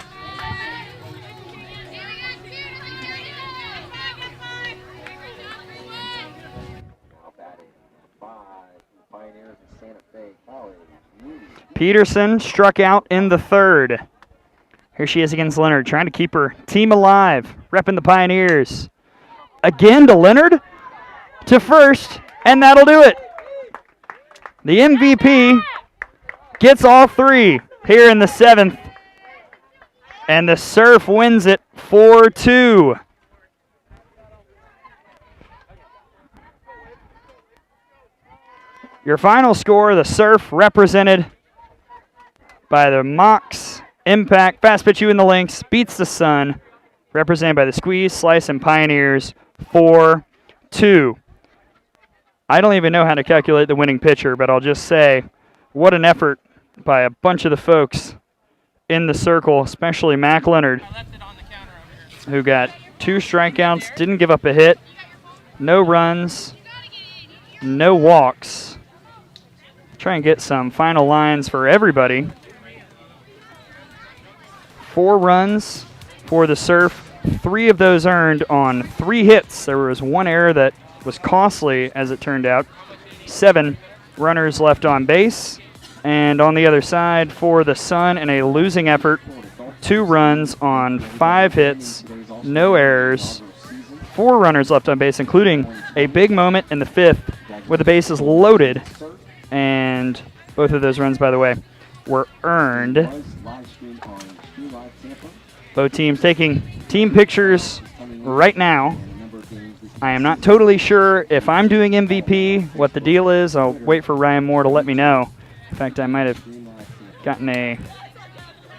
Peterson struck out in the 3rd. Here she is against Leonard, trying to keep her team alive, repping the Pioneers. Again to Leonard, to first, and that'll do it. The MVP gets all 3 here in the 7th, and the Surf wins it 4-2. Your final score, the Surf represented by the Mocs, Impact, Fast Pitch U, and the Lynx, beats the Sun, represented by the Squeeze, Slice, and Pioneers, 4-2. I don't even know how to calculate the winning pitcher, but I'll just say what an effort by a bunch of the folks in the circle, especially Mac Leonard, who got 2 strikeouts, didn't give up a hit, no runs, no walks. Try and get some final lines for everybody. 4 runs for the Surf, 3 of those earned on 3 hits. There was 1 error that was costly, as it turned out. 7 runners left on base. And on the other side for the Sun, in a losing effort, 2 runs on 5 hits, no errors, 4 runners left on base, including a big moment in the 5th where the bases loaded. And both of those runs, by the way, were earned. Both teams taking team pictures right now. I am not totally sure if I'm doing MVP, what the deal is. I'll wait for Ryan Moore to let me know. In fact, I might have gotten a...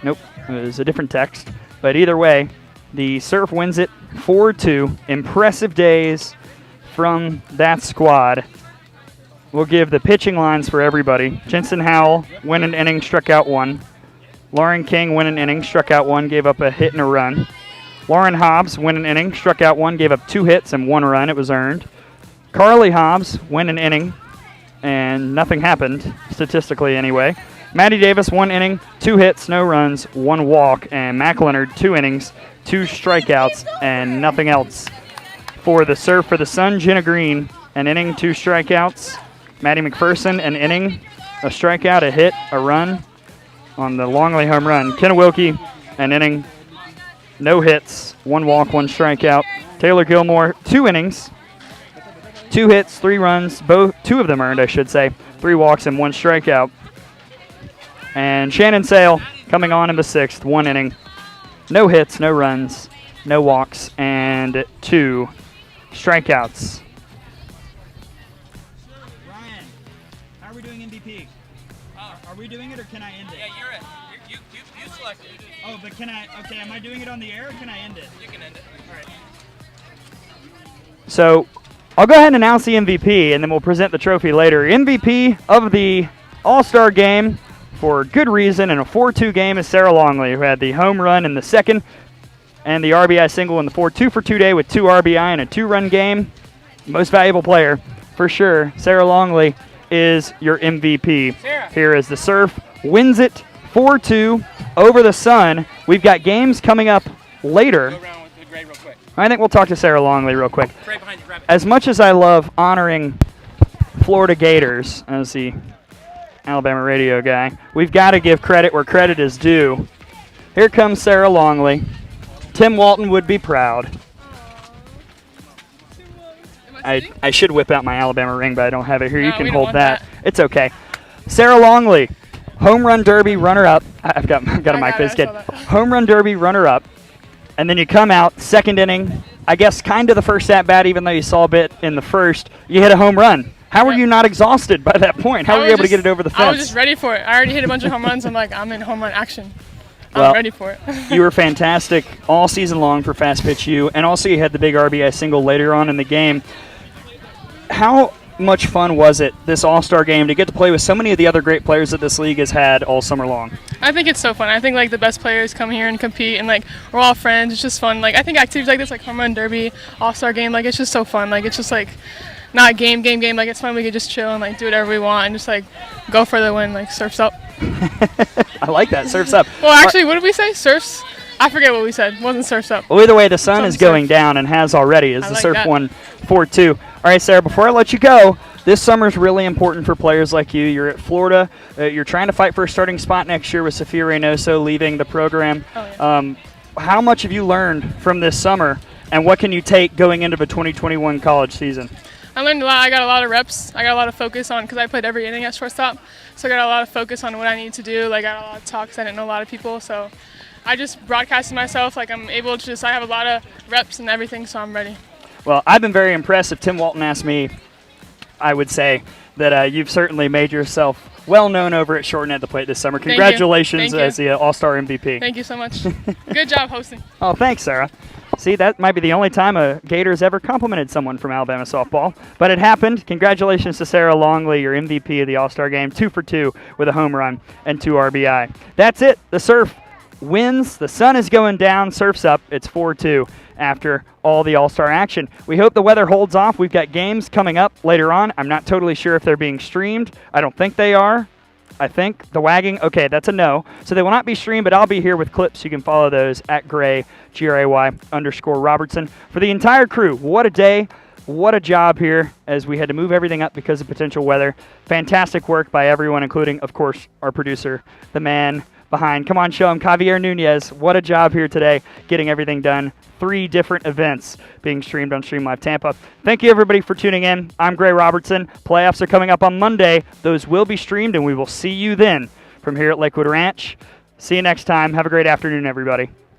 Nope, it was a different text. But either way, the Surf wins it 4-2. Impressive days from that squad. We'll give the pitching lines for everybody. Jensen Howell, win an inning, struck out 1. Lauren King, win an inning, struck out 1, gave up a hit and a run. Lauren Hobbs, win an inning, struck out 1, gave up 2 hits and 1 run. It was earned. Carly Hobbs, win an inning, and nothing happened, statistically anyway. Maddie Davis, 1 inning, 2 hits, no runs, 1 walk. And Mac Leonard, 2 innings, 2 strikeouts, and nothing else. For the Surf, for the Sun, Jenna Green, an inning, 2 strikeouts. Maddie McPherson, an inning, a strikeout, a hit, a run on the Longley home run. Kenna Wilkie, an inning, no hits, 1 walk, 1 strikeout. Taylor Gilmore, 2 innings, 2 hits, 3 runs, 2 of them earned, I should say, 3 walks and 1 strikeout. And Shannon Sale coming on in the 6th, 1 inning, no hits, no runs, no walks, and 2 strikeouts. Ryan, how are we doing MVP? Oh, but can I? Okay, am I doing it on the air or can I end it? You can end it. All right. So, I'll go ahead and announce the MVP, and then we'll present the trophy later. MVP of the All-Star Game, for good reason, in a 4-2 game, is Sarah Longley, who had the home run in the second and the RBI single in the 4-2-for-2 day with 2 RBI and a 2-run game. Most valuable player, for sure. Sarah Longley is your MVP. Here as the Surf wins it 4-2 over the Sun. We've got games coming up later. Go around with the grade real quick. I think we'll talk to Sarah Longley real quick. Right behind you, grab it. As much as I love honoring Florida Gators as the Alabama radio guy, we've got to give credit where credit is due. Here comes Sarah Longley. Tim Walton would be proud. I should whip out my Alabama ring, but I don't have it here. You can hold that. It's okay. Sarah Longley, home run derby runner-up. I've got a mic for this kid. Home run derby runner-up. And then you come out, second inning, I guess kind of the first at-bat, even though you saw a bit in the first. You hit a home run. How were you not exhausted by that point? How were you able to get it over the fence? I was just ready for it. I already hit a bunch of home runs. I'm like, I'm in home run action. I'm Well, ready for it. You were fantastic all season long for Fast Pitch U, and also you had the big RBI single later on in the game. How much fun was it, this All-Star game, to get to play with so many of the other great players that this league has had all summer long? I think it's so fun. I think like the best players come here and compete, and like we're all friends. It's just fun. Like I think activities like this, like home run derby, All-Star game, like it's just so fun. Like it's just like not game. Like it's fun. We could just chill and like do whatever we want and just like go for the win. Like surfs up. I like that. Surfs up. Well, actually, what did we say? Surfs. I forget what we said. It wasn't surfs up. Well, either way, the sun is Surf. going down and has already as I the like Surf that. won 4-2. All right, Sarah, before I let you go, this summer is really important for players like you. You're at Florida. You're trying to fight for a starting spot next year with Sophia Reynoso leaving the program. Oh, yeah. How much have you learned from this summer, and what can you take going into the 2021 college season? I learned a lot. I got a lot of reps. I got a lot of focus on because I played every inning at shortstop. So I got a lot of focus on what I need to do. Like I got a lot of talks. I didn't know a lot of people. So I just broadcasted myself. Like I'm able to just, I have a lot of reps and everything, so I'm ready. Well, I've been very impressed. If Tim Walton asked me, I would say that you've certainly made yourself well known over at Shorten at the Plate this summer. Thank you. Congratulations Thank you. as the All-Star MVP. Thank you so much. Good job hosting. Oh, thanks, Sarah. See, that might be the only time a Gator's ever complimented someone from Alabama softball. But it happened. Congratulations to Sarah Longley, your MVP of the All-Star Game, 2 for 2 with a home run and 2 RBI. That's it. The Surf wins. The sun is going down. Surf's up. It's 4-2 after all the All-Star action. We hope the weather holds off. We've got games coming up later on. I'm not totally sure if they're being streamed. I don't think they are. I think the wagging, okay, that's a no. So they will not be streamed, but I'll be here with clips. You can follow those at Gray, GRAY_Robertson. For the entire crew, what a day, what a job here as we had to move everything up because of potential weather. Fantastic work by everyone, including, of course, our producer, the man behind. Come on, show him, Javier Nunez. What a job here today, getting everything done. 3 different events being streamed on Stream Live Tampa. Thank you, everybody, for tuning in. I'm Gray Robertson. Playoffs are coming up on Monday. Those will be streamed, and we will see you then from here at Lakewood Ranch. See you next time. Have a great afternoon, everybody.